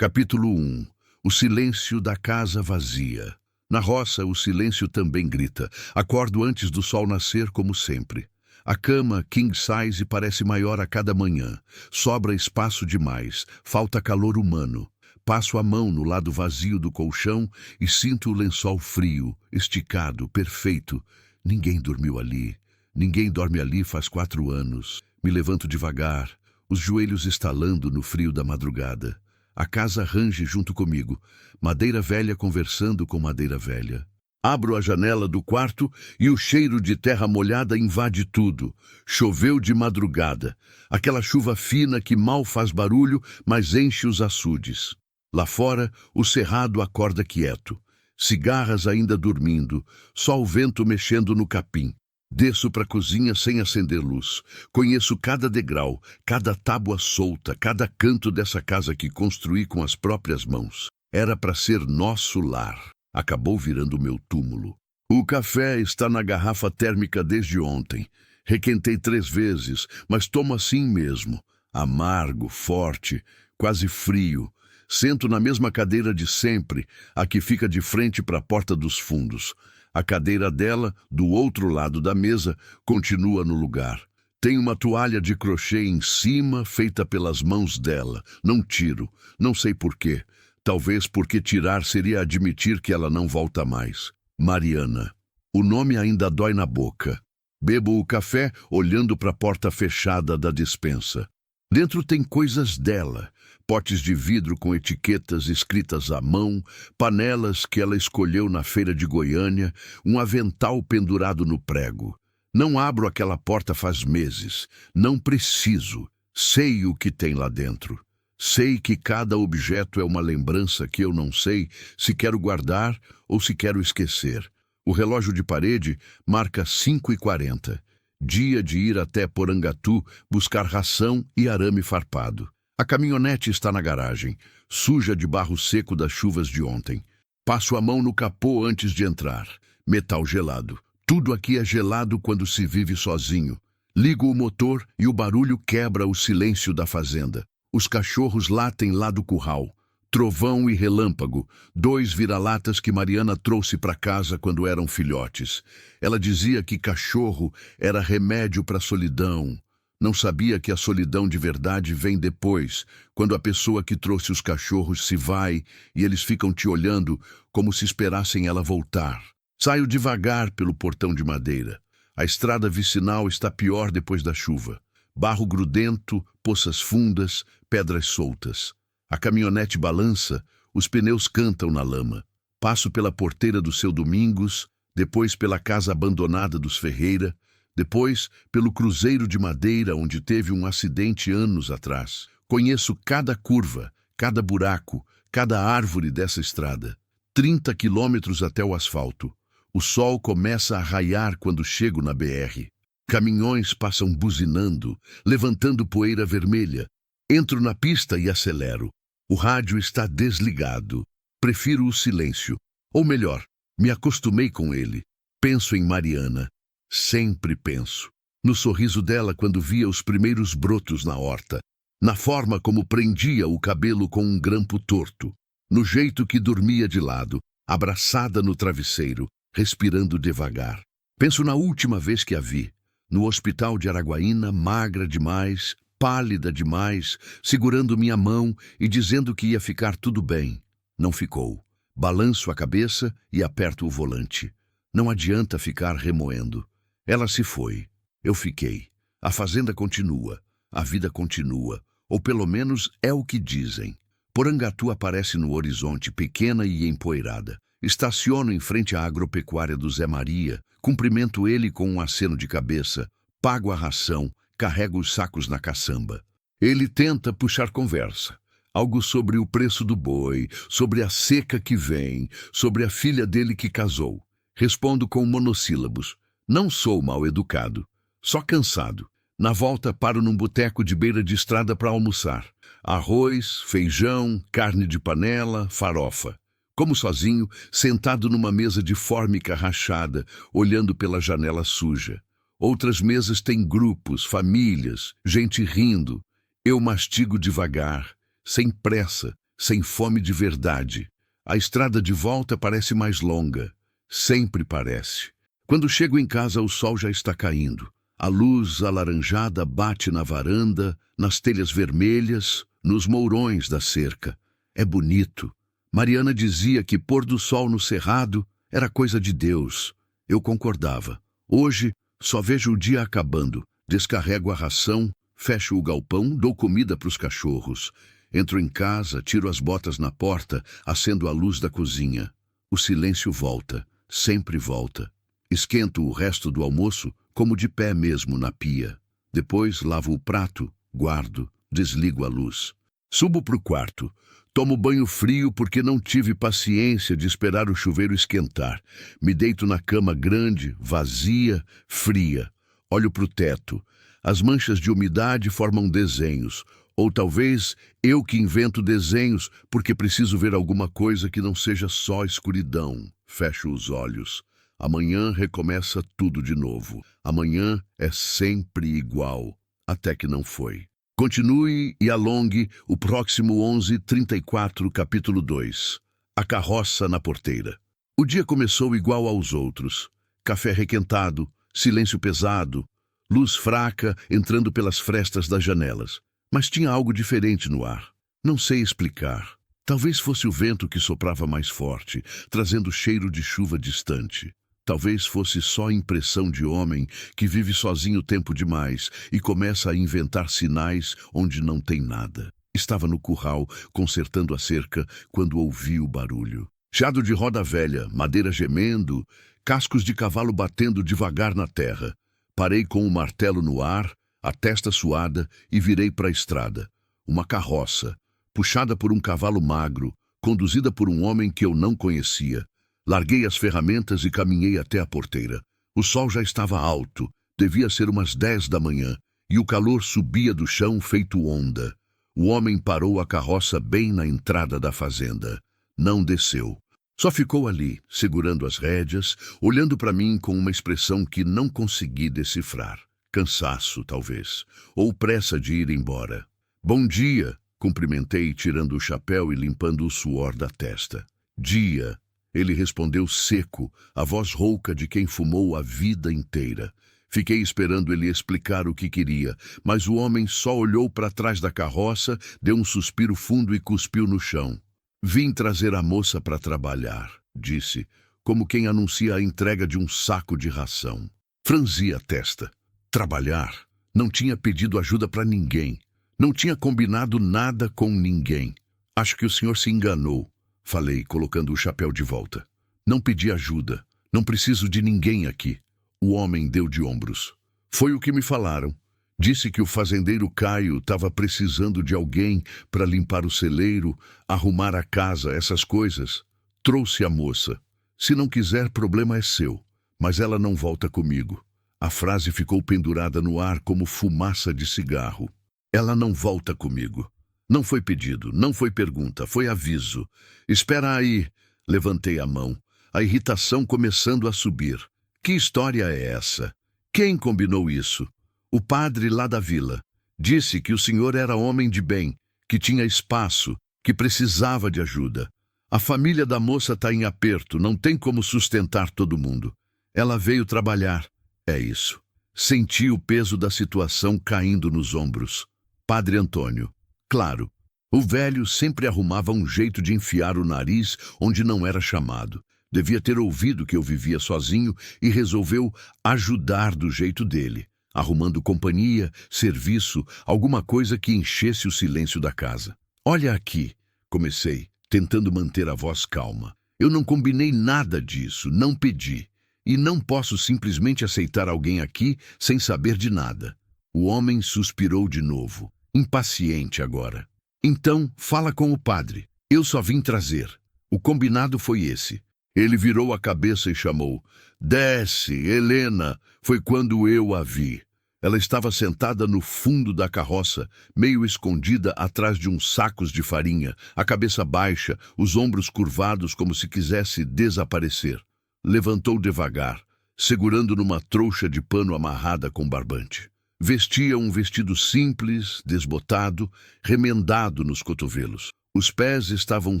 Capítulo 1. O silêncio da casa vazia. Na roça, o silêncio também grita. Acordo antes do sol nascer, como sempre. A cama, king size, parece maior a cada manhã. Sobra espaço demais, falta calor humano. Passo a mão no lado vazio do colchão e sinto o lençol frio, esticado, perfeito. Ninguém dormiu ali. Ninguém dorme ali faz 4 anos. Me levanto devagar, os joelhos estalando no frio da madrugada. A casa range junto comigo, madeira velha conversando com madeira velha. Abro a janela do quarto e o cheiro de terra molhada invade tudo. Choveu de madrugada, aquela chuva fina que mal faz barulho, mas enche os açudes. Lá fora, o cerrado acorda quieto. Cigarras ainda dormindo, só o vento mexendo no capim. Desço para a cozinha sem acender luz. Conheço cada degrau, cada tábua solta, cada canto dessa casa que construí com as próprias mãos. Era para ser nosso lar. Acabou virando meu túmulo. O café está na garrafa térmica desde ontem. Requentei 3 vezes, mas tomo assim mesmo. Amargo, forte, quase frio. Sento na mesma cadeira de sempre, a que fica de frente para a porta dos fundos. A cadeira dela, do outro lado da mesa, continua no lugar. Tem uma toalha de crochê em cima, feita pelas mãos dela. Não tiro, não sei por quê. Talvez porque tirar seria admitir que ela não volta mais. Mariana. O nome ainda dói na boca. Bebo o café olhando para a porta fechada da despensa. Dentro tem coisas dela. Potes de vidro com etiquetas escritas à mão, panelas que ela escolheu na feira de Goiânia, um avental pendurado no prego. Não abro aquela porta faz meses. Não preciso. Sei o que tem lá dentro. Sei que cada objeto é uma lembrança que eu não sei se quero guardar ou se quero esquecer. O relógio de parede marca 5h40. Dia de ir até Porangatu buscar ração e arame farpado. A caminhonete está na garagem, suja de barro seco das chuvas de ontem. Passo a mão no capô antes de entrar. Metal gelado. Tudo aqui é gelado quando se vive sozinho. Ligo o motor e o barulho quebra o silêncio da fazenda. Os cachorros latem lá do curral. Trovão e relâmpago, 2 vira-latas que Mariana trouxe para casa quando eram filhotes. Ela dizia que cachorro era remédio para a solidão. Não sabia que a solidão de verdade vem depois, quando a pessoa que trouxe os cachorros se vai e eles ficam te olhando como se esperassem ela voltar. Saio devagar pelo portão de madeira. A estrada vicinal está pior depois da chuva. Barro grudento, poças fundas, pedras soltas. A caminhonete balança, os pneus cantam na lama. Passo pela porteira do seu Domingos, depois pela casa abandonada dos Ferreira, depois pelo cruzeiro de madeira onde teve um acidente anos atrás. Conheço cada curva, cada buraco, cada árvore dessa estrada. 30 quilômetros até o asfalto. O sol começa a raiar quando chego na BR. Caminhões passam buzinando, levantando poeira vermelha. Entro na pista e acelero. O rádio está desligado. Prefiro o silêncio. Ou melhor, me acostumei com ele. Penso em Mariana. Sempre penso. No sorriso dela quando via os primeiros brotos na horta. Na forma como prendia o cabelo com um grampo torto. No jeito que dormia de lado, abraçada no travesseiro, respirando devagar. Penso na última vez que a vi. No hospital de Araguaína, magra demais, pálida demais, segurando minha mão e dizendo que ia ficar tudo bem. Não ficou. Balanço a cabeça e aperto o volante. Não adianta ficar remoendo. Ela se foi. Eu fiquei. A fazenda continua. A vida continua. Ou pelo menos é o que dizem. Porangatu aparece no horizonte, pequena e empoeirada. Estaciono em frente à agropecuária do Zé Maria, cumprimento ele com um aceno de cabeça, pago a ração, carrego os sacos na caçamba. Ele tenta puxar conversa. Algo sobre o preço do boi, sobre a seca que vem, sobre a filha dele que casou. Respondo com monossílabos. Não sou mal educado, só cansado. Na volta paro num boteco de beira de estrada para almoçar. Arroz, feijão, carne de panela, farofa. Como sozinho, sentado numa mesa de fórmica rachada, olhando pela janela suja. Outras mesas têm grupos, famílias, gente rindo. Eu mastigo devagar, sem pressa, sem fome de verdade. A estrada de volta parece mais longa. Sempre parece. Quando chego em casa, o sol já está caindo. A luz alaranjada bate na varanda, nas telhas vermelhas, nos mourões da cerca. É bonito. Mariana dizia que pôr do sol no cerrado era coisa de Deus. Eu concordava. Hoje, só vejo o dia acabando. Descarrego a ração, fecho o galpão, dou comida para os cachorros. Entro em casa, tiro as botas na porta, acendo a luz da cozinha. O silêncio volta, sempre volta. Esquento o resto do almoço, como de pé mesmo na pia. Depois lavo o prato, guardo, desligo a luz. Subo para o quarto. Tomo banho frio porque não tive paciência de esperar o chuveiro esquentar. Me deito na cama grande, vazia, fria. Olho para o teto. As manchas de umidade formam desenhos. Ou talvez eu que invento desenhos porque preciso ver alguma coisa que não seja só escuridão. Fecho os olhos. Amanhã recomeça tudo de novo. Amanhã é sempre igual. Até que não foi. Continue e alongue o próximo 11:34, capítulo 2. A carroça na porteira. O dia começou igual aos outros. Café requentado, silêncio pesado, luz fraca entrando pelas frestas das janelas. Mas tinha algo diferente no ar. Não sei explicar. Talvez fosse o vento que soprava mais forte, trazendo cheiro de chuva distante. Talvez fosse só impressão de homem que vive sozinho tempo demais e começa a inventar sinais onde não tem nada. Estava no curral, consertando a cerca, quando ouvi o barulho. Chiado de roda velha, madeira gemendo, cascos de cavalo batendo devagar na terra. Parei com o martelo no ar, a testa suada, e virei para a estrada. Uma carroça, puxada por um cavalo magro, conduzida por um homem que eu não conhecia. Larguei as ferramentas e caminhei até a porteira. O sol já estava alto, devia ser umas 10 da manhã, e o calor subia do chão feito onda. O homem parou a carroça bem na entrada da fazenda. Não desceu. Só ficou ali, segurando as rédeas, olhando para mim com uma expressão que não consegui decifrar. Cansaço, talvez, ou pressa de ir embora. Bom dia, cumprimentei, tirando o chapéu e limpando o suor da testa. Dia. Ele respondeu seco, a voz rouca de quem fumou a vida inteira. Fiquei esperando ele explicar o que queria, mas o homem só olhou para trás da carroça, deu um suspiro fundo e cuspiu no chão. Vim trazer a moça para trabalhar, disse, como quem anuncia a entrega de um saco de ração. Franzi a testa. Trabalhar? Não tinha pedido ajuda para ninguém. Não tinha combinado nada com ninguém. Acho que o senhor se enganou. Falei, colocando o chapéu de volta. Não pedi ajuda. Não preciso de ninguém aqui. O homem deu de ombros. Foi o que me falaram. Disse que o fazendeiro Caio estava precisando de alguém para limpar o celeiro, arrumar a casa, essas coisas. Trouxe a moça. Se não quiser, problema é seu. Mas ela não volta comigo. A frase ficou pendurada no ar como fumaça de cigarro. Ela não volta comigo. Não foi pedido, não foi pergunta, foi aviso. Espera aí. Levantei a mão, a irritação começando a subir. Que história é essa? Quem combinou isso? O padre lá da vila. Disse que o senhor era homem de bem, que tinha espaço, que precisava de ajuda. A família da moça está em aperto, não tem como sustentar todo mundo. Ela veio trabalhar. É isso. Senti o peso da situação caindo nos ombros. Padre Antônio. Claro, o velho sempre arrumava um jeito de enfiar o nariz onde não era chamado. Devia ter ouvido que eu vivia sozinho e resolveu ajudar do jeito dele, arrumando companhia, serviço, alguma coisa que enchesse o silêncio da casa. Olha aqui, comecei, tentando manter a voz calma. Eu não combinei nada disso, não pedi. E não posso simplesmente aceitar alguém aqui sem saber de nada. O homem suspirou de novo. Impaciente agora. Então, fala com o padre. Eu só vim trazer. O combinado foi esse. Ele virou a cabeça e chamou. Desce, Helena. Foi quando eu a vi. Ela estava sentada no fundo da carroça, meio escondida atrás de uns sacos de farinha, a cabeça baixa, os ombros curvados como se quisesse desaparecer. Levantou devagar, segurando numa trouxa de pano amarrada com barbante. Vestia um vestido simples, desbotado, remendado nos cotovelos. Os pés estavam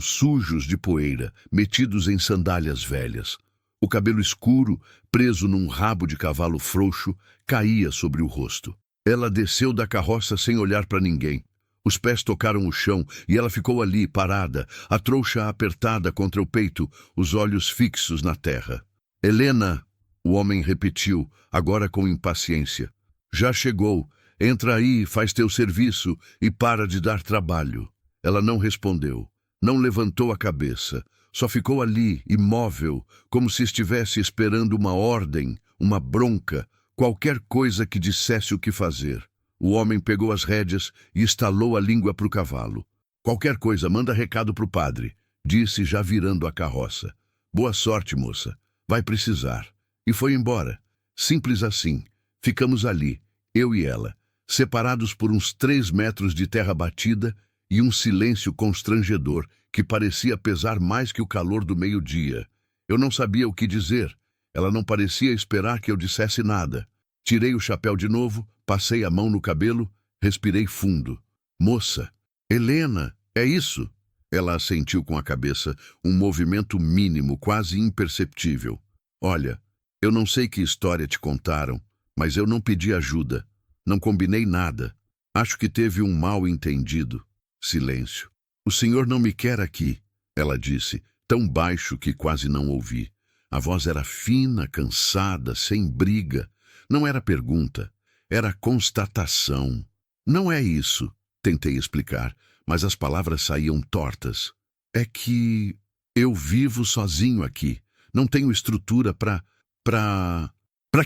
sujos de poeira, metidos em sandálias velhas. O cabelo escuro, preso num rabo de cavalo frouxo, caía sobre o rosto. Ela desceu da carroça sem olhar para ninguém. Os pés tocaram o chão e ela ficou ali, parada, a trouxa apertada contra o peito, os olhos fixos na terra. Helena, o homem repetiu, agora com impaciência. Já chegou. Entra aí, faz teu serviço e para de dar trabalho. Ela não respondeu. Não levantou a cabeça. Só ficou ali, imóvel, como se estivesse esperando uma ordem, uma bronca, qualquer coisa que dissesse o que fazer. O homem pegou as rédeas e estalou a língua para o cavalo. Qualquer coisa, manda recado para o padre, disse já virando a carroça. Boa sorte, moça. Vai precisar. E foi embora. Simples assim. Ficamos ali, eu e ela, separados por uns 3 metros de terra batida e um silêncio constrangedor que parecia pesar mais que o calor do meio-dia. Eu não sabia o que dizer. Ela não parecia esperar que eu dissesse nada. Tirei o chapéu de novo, passei a mão no cabelo, respirei fundo. Moça, Helena, é isso? Ela assentiu com a cabeça, um movimento mínimo, quase imperceptível. Olha, eu não sei que história te contaram, mas eu não pedi ajuda. Não combinei nada. Acho que teve um mal-entendido. Silêncio. O senhor não me quer aqui, ela disse, tão baixo que quase não ouvi. A voz era fina, cansada, sem briga. Não era pergunta, era constatação. Não é isso, tentei explicar, mas as palavras saíam tortas. É que eu vivo sozinho aqui. Não tenho estrutura para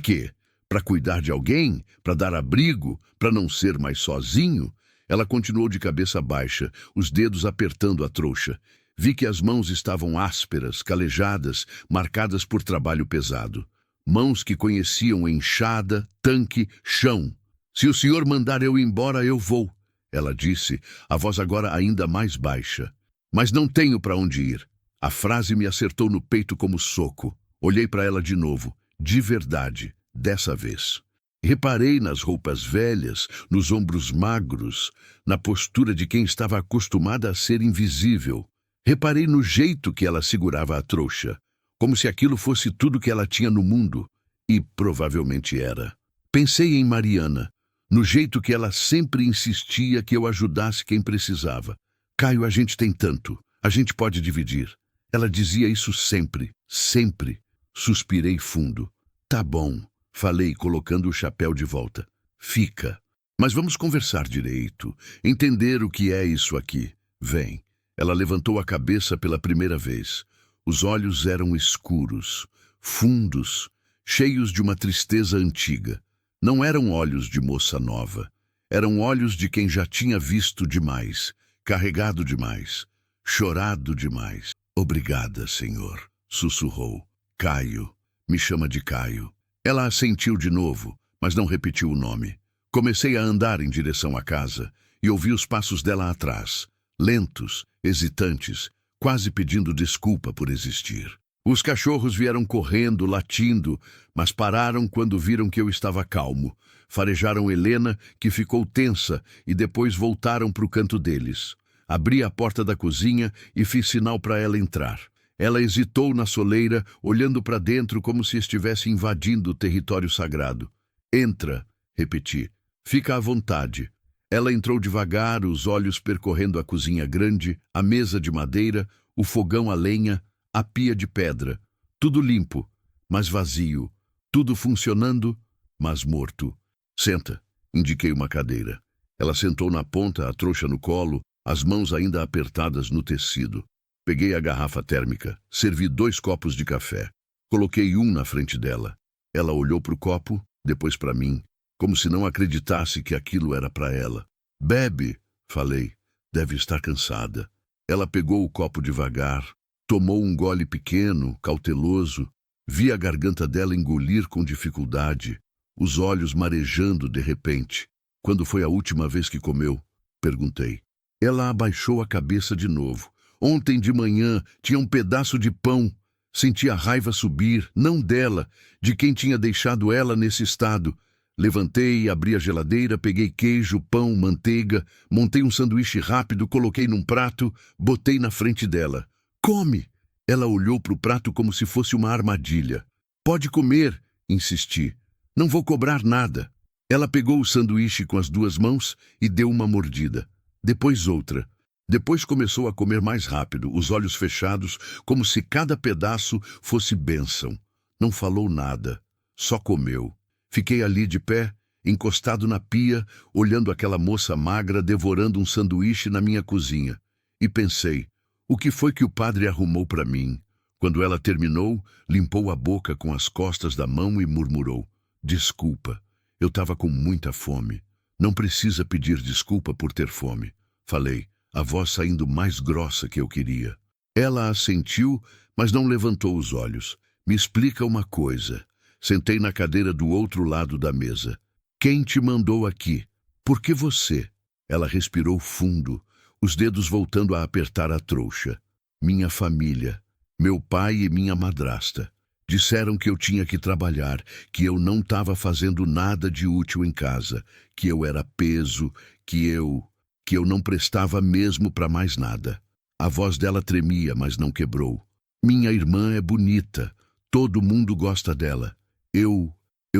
quê? Para cuidar de alguém? Para dar abrigo? Para não ser mais sozinho? Ela continuou de cabeça baixa, os dedos apertando a trouxa. Vi que as mãos estavam ásperas, calejadas, marcadas por trabalho pesado. Mãos que conheciam enxada, tanque, chão. Se o senhor mandar eu ir embora, eu vou, ela disse, a voz agora ainda mais baixa. Mas não tenho para onde ir. A frase me acertou no peito como soco. Olhei para ela de novo, de verdade, dessa vez. Reparei nas roupas velhas, nos ombros magros, na postura de quem estava acostumada a ser invisível. Reparei no jeito que ela segurava a trouxa, como se aquilo fosse tudo que ela tinha no mundo, e provavelmente era. Pensei em Mariana, no jeito que ela sempre insistia que eu ajudasse quem precisava. Caio, a gente tem tanto, a gente pode dividir. Ela dizia isso sempre, sempre. Suspirei fundo. Tá bom. Falei, colocando o chapéu de volta. Fica. Mas vamos conversar direito. Entender o que é isso aqui. Vem. Ela levantou a cabeça pela primeira vez. Os olhos eram escuros, fundos, cheios de uma tristeza antiga. Não eram olhos de moça nova. Eram olhos de quem já tinha visto demais, carregado demais, chorado demais. Obrigada, senhor, sussurrou. Caio. Me chama de Caio. Ela assentiu de novo, mas não repetiu o nome. Comecei a andar em direção à casa e ouvi os passos dela atrás, lentos, hesitantes, quase pedindo desculpa por existir. Os cachorros vieram correndo, latindo, mas pararam quando viram que eu estava calmo. Farejaram Helena, que ficou tensa, e depois voltaram para o canto deles. Abri a porta da cozinha e fiz sinal para ela entrar. Ela hesitou na soleira, olhando para dentro como se estivesse invadindo o território sagrado. Entra, repeti. Fica à vontade. Ela entrou devagar, os olhos percorrendo a cozinha grande, a mesa de madeira, o fogão a lenha, a pia de pedra. Tudo limpo, mas vazio. Tudo funcionando, mas morto. Senta, indiquei uma cadeira. Ela sentou na ponta, a trouxa no colo, as mãos ainda apertadas no tecido. Peguei a garrafa térmica, servi 2 copos de café. Coloquei um na frente dela. Ela olhou para o copo, depois para mim, como se não acreditasse que aquilo era para ela. Bebe, falei. Deve estar cansada. Ela pegou o copo devagar, tomou um gole pequeno, cauteloso. Vi a garganta dela engolir com dificuldade, os olhos marejando de repente. Quando foi a última vez que comeu? Perguntei. Ela abaixou a cabeça de novo. Ontem de manhã tinha um pedaço de pão. Senti a raiva subir, não dela, de quem tinha deixado ela nesse estado. Levantei, abri a geladeira, peguei queijo, pão, manteiga, montei um sanduíche rápido, coloquei num prato, botei na frente dela. Come! Ela olhou para o prato como se fosse uma armadilha. Pode comer, insisti. Não vou cobrar nada. Ela pegou o sanduíche com as 2 mãos e deu uma mordida. Depois outra. Depois começou a comer mais rápido, os olhos fechados, como se cada pedaço fosse bênção. Não falou nada, só comeu. Fiquei ali de pé, encostado na pia, olhando aquela moça magra devorando um sanduíche na minha cozinha. E pensei, o que foi que o padre arrumou para mim? Quando ela terminou, limpou a boca com as costas da mão e murmurou, desculpa, eu estava com muita fome. Não precisa pedir desculpa por ter fome. Falei, a voz saindo mais grossa que eu queria. Ela assentiu, mas não levantou os olhos. Me explica uma coisa. Sentei na cadeira do outro lado da mesa. Quem te mandou aqui? Por que você? Ela respirou fundo, os dedos voltando a apertar a trouxa. Minha família, meu pai e minha madrasta. Disseram que eu tinha que trabalhar, que eu não estava fazendo nada de útil em casa, que eu era peso, que eu não prestava mesmo para mais nada. A voz dela tremia, mas não quebrou. Minha irmã é bonita, todo mundo gosta dela. Eu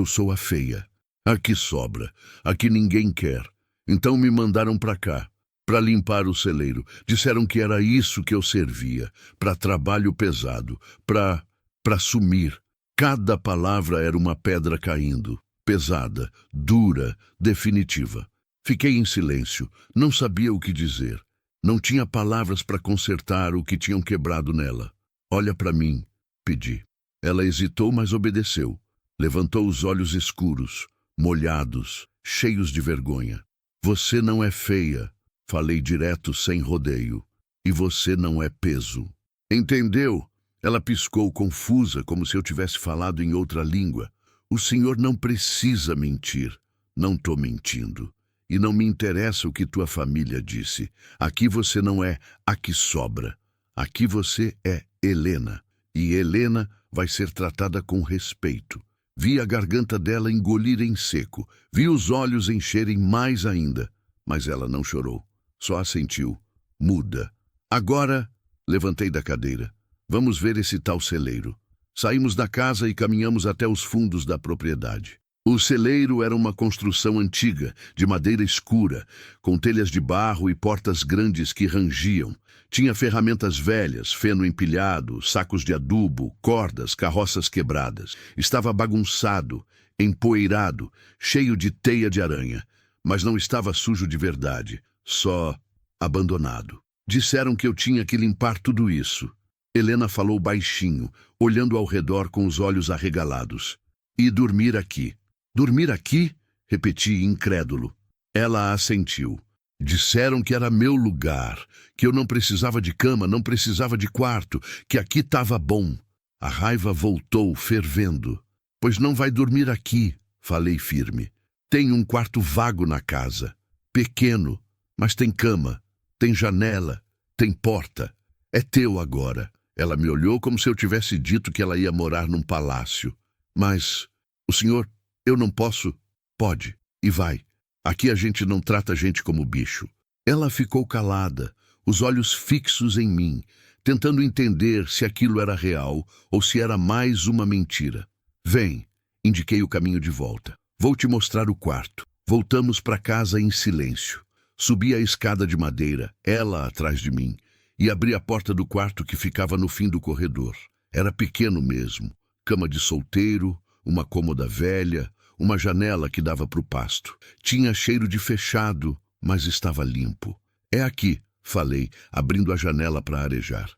sou a feia. Aqui sobra, aqui ninguém quer. Então me mandaram para cá, para limpar o celeiro. Disseram que era isso que eu servia, para trabalho pesado, para sumir. Cada palavra era uma pedra caindo, pesada, dura, definitiva. Fiquei em silêncio, não sabia o que dizer. Não tinha palavras para consertar o que tinham quebrado nela. Olha para mim, pedi. Ela hesitou, mas obedeceu. Levantou os olhos escuros, molhados, cheios de vergonha. Você não é feia, falei direto sem rodeio. E você não é peso. Entendeu? Ela piscou confusa, como se eu tivesse falado em outra língua. O senhor não precisa mentir. Não estou mentindo. E não me interessa o que tua família disse. Aqui você não é a que sobra. Aqui você é Helena. E Helena vai ser tratada com respeito. Vi a garganta dela engolir em seco. Vi os olhos encherem mais ainda. Mas ela não chorou. Só assentiu. Muda. Agora, levantei da cadeira. Vamos ver esse tal celeiro. Saímos da casa e caminhamos até os fundos da propriedade. O celeiro era uma construção antiga, de madeira escura, com telhas de barro e portas grandes que rangiam. Tinha ferramentas velhas, feno empilhado, sacos de adubo, cordas, carroças quebradas. Estava bagunçado, empoeirado, cheio de teia de aranha. Mas não estava sujo de verdade, só abandonado. Disseram que eu tinha que limpar tudo isso. Helena falou baixinho, olhando ao redor com os olhos arregalados. E dormir aqui. Dormir aqui? Repeti, incrédulo. Ela assentiu. Disseram que era meu lugar, que eu não precisava de cama, não precisava de quarto, que aqui estava bom. A raiva voltou, fervendo. Pois não vai dormir aqui, falei firme. Tem um quarto vago na casa. Pequeno, mas tem cama, tem janela, tem porta. É teu agora. Ela me olhou como se eu tivesse dito que ela ia morar num palácio. Mas o senhor... Eu não posso? Pode. E vai. Aqui a gente não trata a gente como bicho. Ela ficou calada, os olhos fixos em mim, tentando entender se aquilo era real ou se era mais uma mentira. Vem, indiquei o caminho de volta. Vou te mostrar o quarto. Voltamos para casa em silêncio. Subi a escada de madeira, ela atrás de mim, e abri a porta do quarto que ficava no fim do corredor. Era pequeno mesmo, cama de solteiro, uma cômoda velha, uma janela que dava para o pasto. Tinha cheiro de fechado, mas estava limpo. É aqui, falei, abrindo a janela para arejar.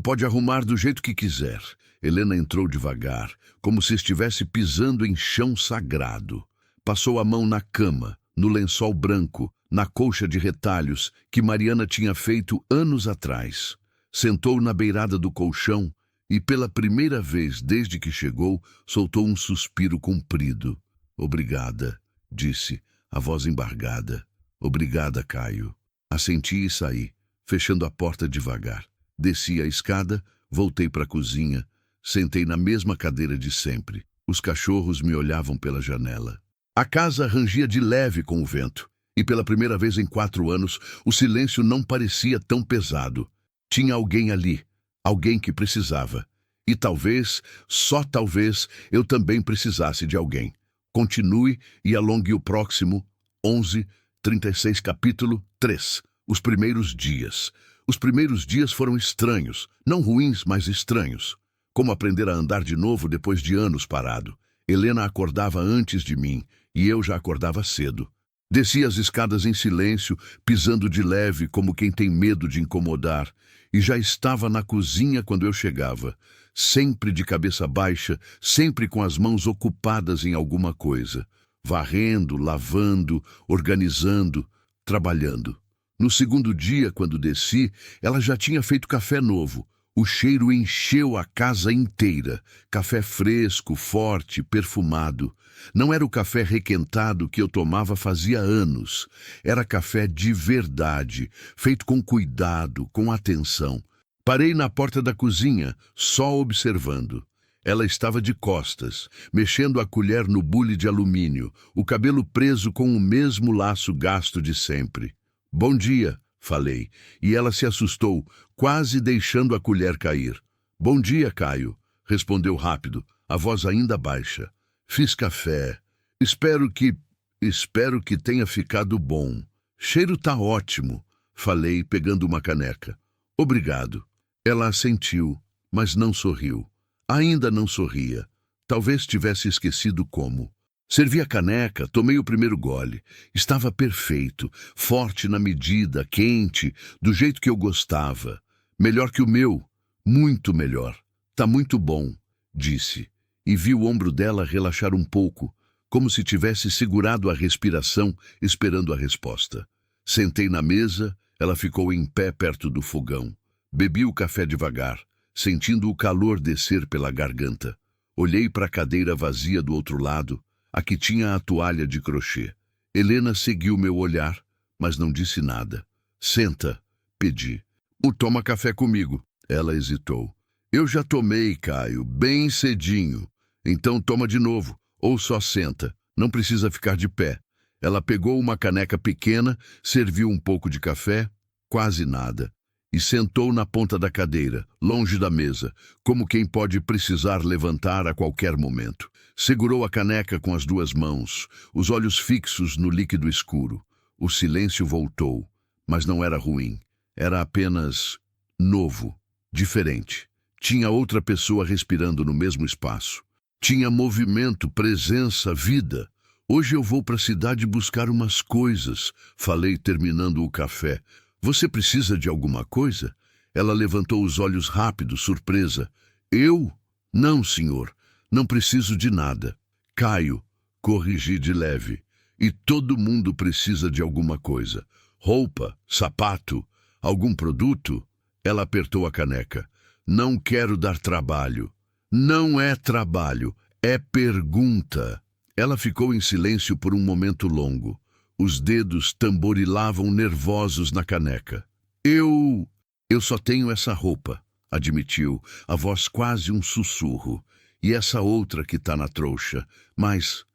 Pode arrumar do jeito que quiser. Helena entrou devagar, como se estivesse pisando em chão sagrado. Passou a mão na cama, no lençol branco, na colcha de retalhos que Mariana tinha feito anos atrás. Sentou na beirada do colchão e, pela primeira vez desde que chegou, soltou um suspiro comprido. Obrigada, disse, a voz embargada. Obrigada, Caio. Assenti e saí, fechando a porta devagar. Desci a escada, voltei para a cozinha, sentei na mesma cadeira de sempre. Os cachorros me olhavam pela janela. A casa rangia de leve com o vento, e pela primeira vez em 4 anos, o silêncio não parecia tão pesado. Tinha alguém ali, alguém que precisava. E talvez, só talvez, eu também precisasse de alguém. Continue e alongue o próximo 11:36, capítulo 3. Os primeiros dias. Os primeiros dias foram estranhos, não ruins, mas estranhos. Como aprender a andar de novo depois de anos parado. Helena acordava antes de mim, e eu já acordava cedo. Descia as escadas em silêncio, pisando de leve como quem tem medo de incomodar, e já estava na cozinha quando eu chegava, sempre de cabeça baixa, sempre com as mãos ocupadas em alguma coisa, varrendo, lavando, organizando, trabalhando. No segundo dia, quando desci, ela já tinha feito café novo. O cheiro encheu a casa inteira. Café fresco, forte, perfumado. Não era o café requentado que eu tomava fazia anos. Era café de verdade, feito com cuidado, com atenção. Parei na porta da cozinha, só observando. Ela estava de costas, mexendo a colher no bule de alumínio, o cabelo preso com o mesmo laço gasto de sempre. "Bom dia", falei, e ela se assustou, quase deixando a colher cair. "Bom dia, Caio", respondeu rápido, a voz ainda baixa. "Fiz café. Espero que tenha ficado bom. Cheiro tá ótimo", falei, pegando uma caneca. "Obrigado." Ela assentiu, mas não sorriu. Ainda não sorria. Talvez tivesse esquecido como. Servi a caneca, tomei o primeiro gole. Estava perfeito, forte na medida, quente, do jeito que eu gostava. Melhor que o meu, muito melhor. "Tá muito bom", disse, e vi o ombro dela relaxar um pouco, como se tivesse segurado a respiração, esperando a resposta. Sentei na mesa, ela ficou em pé perto do fogão. Bebi o café devagar, sentindo o calor descer pela garganta. Olhei para a cadeira vazia do outro lado, a que tinha a toalha de crochê. Helena seguiu meu olhar, mas não disse nada. "Senta", pedi. "Toma café comigo." Ela hesitou. "Eu já tomei, Caio, bem cedinho. Então toma de novo, ou só senta. Não precisa ficar de pé." Ela pegou uma caneca pequena, serviu um pouco de café, quase nada, e sentou na ponta da cadeira, longe da mesa, como quem pode precisar levantar a qualquer momento. Segurou a caneca com as 2 mãos, os olhos fixos no líquido escuro. O silêncio voltou, mas não era ruim. Era apenas novo, diferente. Tinha outra pessoa respirando no mesmo espaço. Tinha movimento, presença, vida. "Hoje eu vou para a cidade buscar umas coisas", falei, terminando o café. "Você precisa de alguma coisa?" Ela levantou os olhos rápido, surpresa. "Eu? Não, senhor. Não preciso de nada." "Caio", corrigi de leve. "E todo mundo precisa de alguma coisa. Roupa, sapato, algum produto?" Ela apertou a caneca. "Não quero dar trabalho." "Não é trabalho, é pergunta." Ela ficou em silêncio por um momento longo. Os dedos tamborilavam nervosos na caneca. Eu só tenho essa roupa", admitiu, a voz quase um sussurro. "E essa outra que tá na trouxa. Mas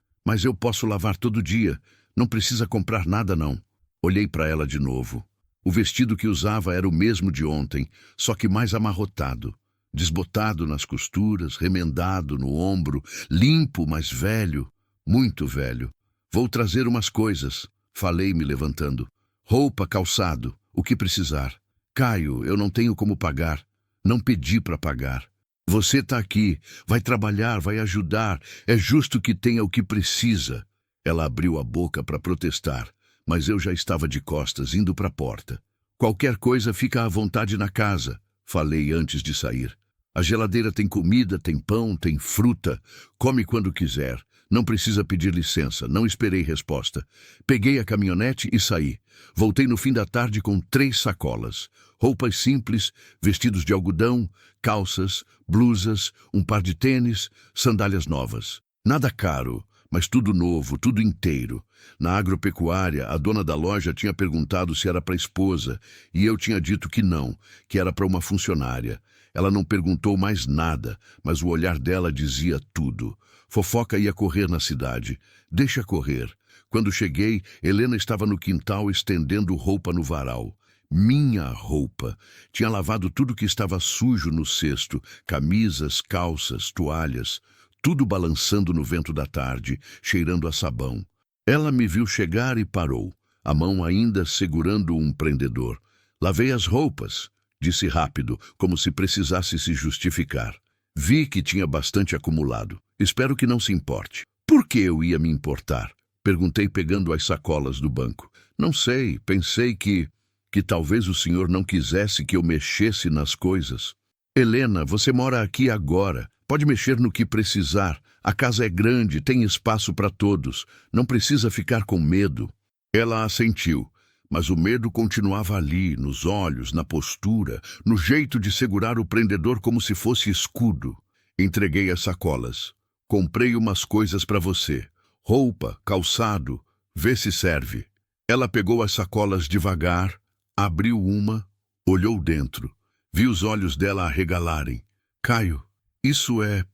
eu posso lavar todo dia. Não precisa comprar nada, não." Olhei para ela de novo. O vestido que usava era o mesmo de ontem, só que mais amarrotado. Desbotado nas costuras, remendado no ombro, limpo, mas velho, muito velho. "Vou trazer umas coisas", falei, me levantando. "Roupa, calçado, o que precisar." "Caio, eu não tenho como pagar. Não pedi para pagar. Você tá aqui, vai trabalhar, vai ajudar. É justo que tenha o que precisa." Ela abriu a boca para protestar, mas eu já estava de costas, indo para a porta. "Qualquer coisa fica à vontade na casa", falei antes de sair. "A geladeira tem comida, tem pão, tem fruta. Come quando quiser. Não precisa pedir licença." Não esperei resposta. Peguei a caminhonete e saí. Voltei no fim da tarde com 3 sacolas. Roupas simples, vestidos de algodão, calças, blusas, um par de tênis, sandálias novas. Nada caro, mas tudo novo, tudo inteiro. Na agropecuária, a dona da loja tinha perguntado se era para a esposa, e eu tinha dito que não, que era para uma funcionária. Ela não perguntou mais nada, mas o olhar dela dizia tudo. Fofoca ia correr na cidade. Deixa correr. Quando cheguei, Helena estava no quintal estendendo roupa no varal. Minha roupa. Tinha lavado tudo que estava sujo no cesto, camisas, calças, toalhas, tudo balançando no vento da tarde, cheirando a sabão. Ela me viu chegar e parou, a mão ainda segurando um prendedor. Lavei as roupas, disse rápido, como se precisasse se justificar. Vi que tinha bastante acumulado. Espero que não se importe. Por que eu ia me importar? Perguntei pegando as sacolas do banco. Não sei, pensei que talvez o senhor não quisesse que eu mexesse nas coisas. Helena, você mora aqui agora. Pode mexer no que precisar. A casa é grande, tem espaço para todos. Não precisa ficar com medo. Ela assentiu, mas o medo continuava ali, nos olhos, na postura, no jeito de segurar o prendedor como se fosse escudo. Entreguei as sacolas. Comprei umas coisas para você. Roupa, calçado, vê se serve. Ela pegou as sacolas devagar, abriu uma, olhou dentro. Vi os olhos dela arregalarem. Caio, isso é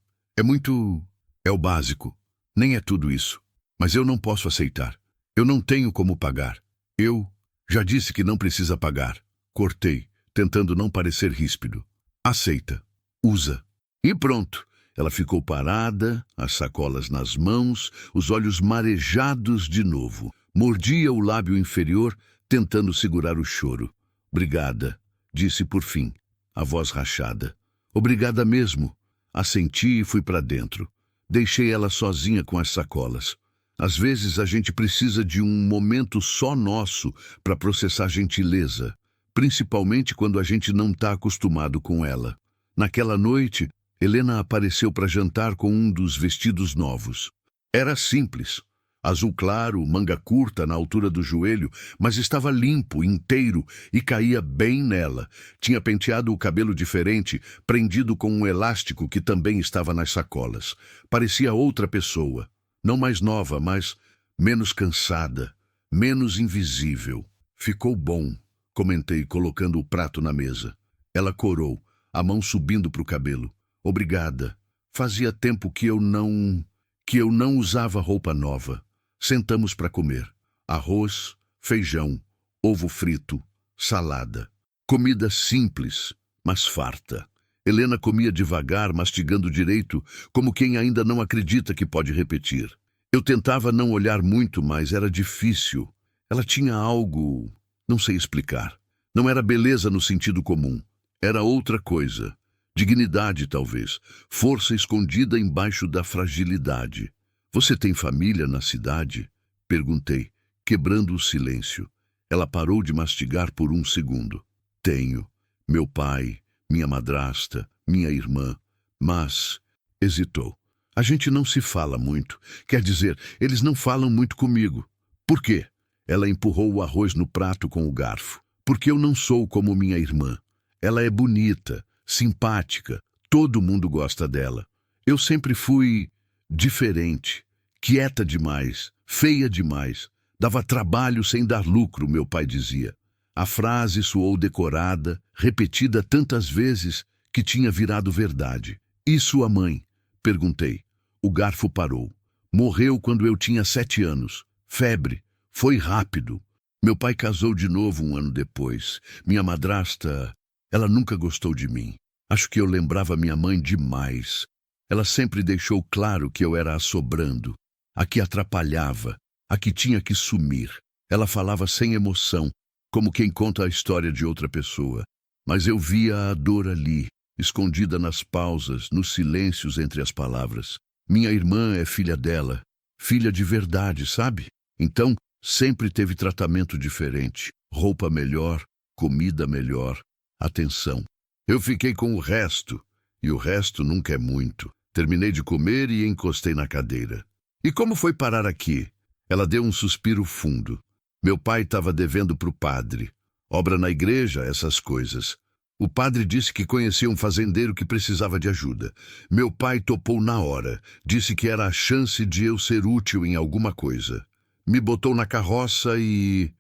muito... é o básico. Nem é tudo isso. Mas eu não posso aceitar. Eu não tenho como pagar. Eu já disse que não precisa pagar. Cortei, tentando não parecer ríspido. Aceita. Usa. E pronto. Ela ficou parada, as sacolas nas mãos, os olhos marejados de novo. Mordia o lábio inferior, tentando segurar o choro. Obrigada, disse por fim, a voz rachada. Obrigada mesmo. Assenti e fui para dentro. Deixei ela sozinha com as sacolas. Às vezes a gente precisa de um momento só nosso para processar gentileza, principalmente quando a gente não está acostumado com ela. Naquela noite, Helena apareceu para jantar com um dos vestidos novos. Era simples. Azul claro, manga curta na altura do joelho, mas estava limpo, inteiro e caía bem nela. Tinha penteado o cabelo diferente, prendido com um elástico que também estava nas sacolas. Parecia outra pessoa. Não mais nova, mas menos cansada, menos invisível. Ficou bom, comentei, colocando o prato na mesa. Ela corou, a mão subindo para o cabelo. Obrigada. Fazia tempo que eu não usava roupa nova. Sentamos para comer. Arroz, feijão, ovo frito, salada. Comida simples, mas farta. Helena comia devagar, mastigando direito, como quem ainda não acredita que pode repetir. Eu tentava não olhar muito, mas era difícil. Ela tinha algo... não sei explicar. Não era beleza no sentido comum. Era outra coisa. Dignidade, talvez. Força escondida embaixo da fragilidade. Você tem família na cidade? Perguntei, quebrando o silêncio. Ela parou de mastigar por um segundo. Tenho. Meu pai, minha madrasta, minha irmã. Mas... hesitou. A gente não se fala muito. Quer dizer, eles não falam muito comigo. Por quê? Ela empurrou o arroz no prato com o garfo. Porque eu não sou como minha irmã. Ela é bonita, simpática, todo mundo gosta dela. Eu sempre fui diferente, quieta demais, feia demais. Dava trabalho sem dar lucro, meu pai dizia. A frase soou decorada, repetida tantas vezes que tinha virado verdade. E sua mãe? Perguntei. O garfo parou. Morreu quando eu tinha 7 anos. Febre. Foi rápido. Meu pai casou de novo um ano depois. Minha madrasta... ela nunca gostou de mim. Acho que eu lembrava minha mãe demais. Ela sempre deixou claro que eu era a sobrando, a que atrapalhava, a que tinha que sumir. Ela falava sem emoção, como quem conta a história de outra pessoa. Mas eu via a dor ali, escondida nas pausas, nos silêncios entre as palavras. Minha irmã é filha dela, filha de verdade, sabe? Então, sempre teve tratamento diferente, roupa melhor, comida melhor. Atenção. Eu fiquei com o resto, e o resto nunca é muito. Terminei de comer e encostei na cadeira. E como foi parar aqui? Ela deu um suspiro fundo. Meu pai estava devendo para o padre. Obra na igreja, essas coisas. O padre disse que conhecia um fazendeiro que precisava de ajuda. Meu pai topou na hora. Disse que era a chance de eu ser útil em alguma coisa. Me botou na carroça e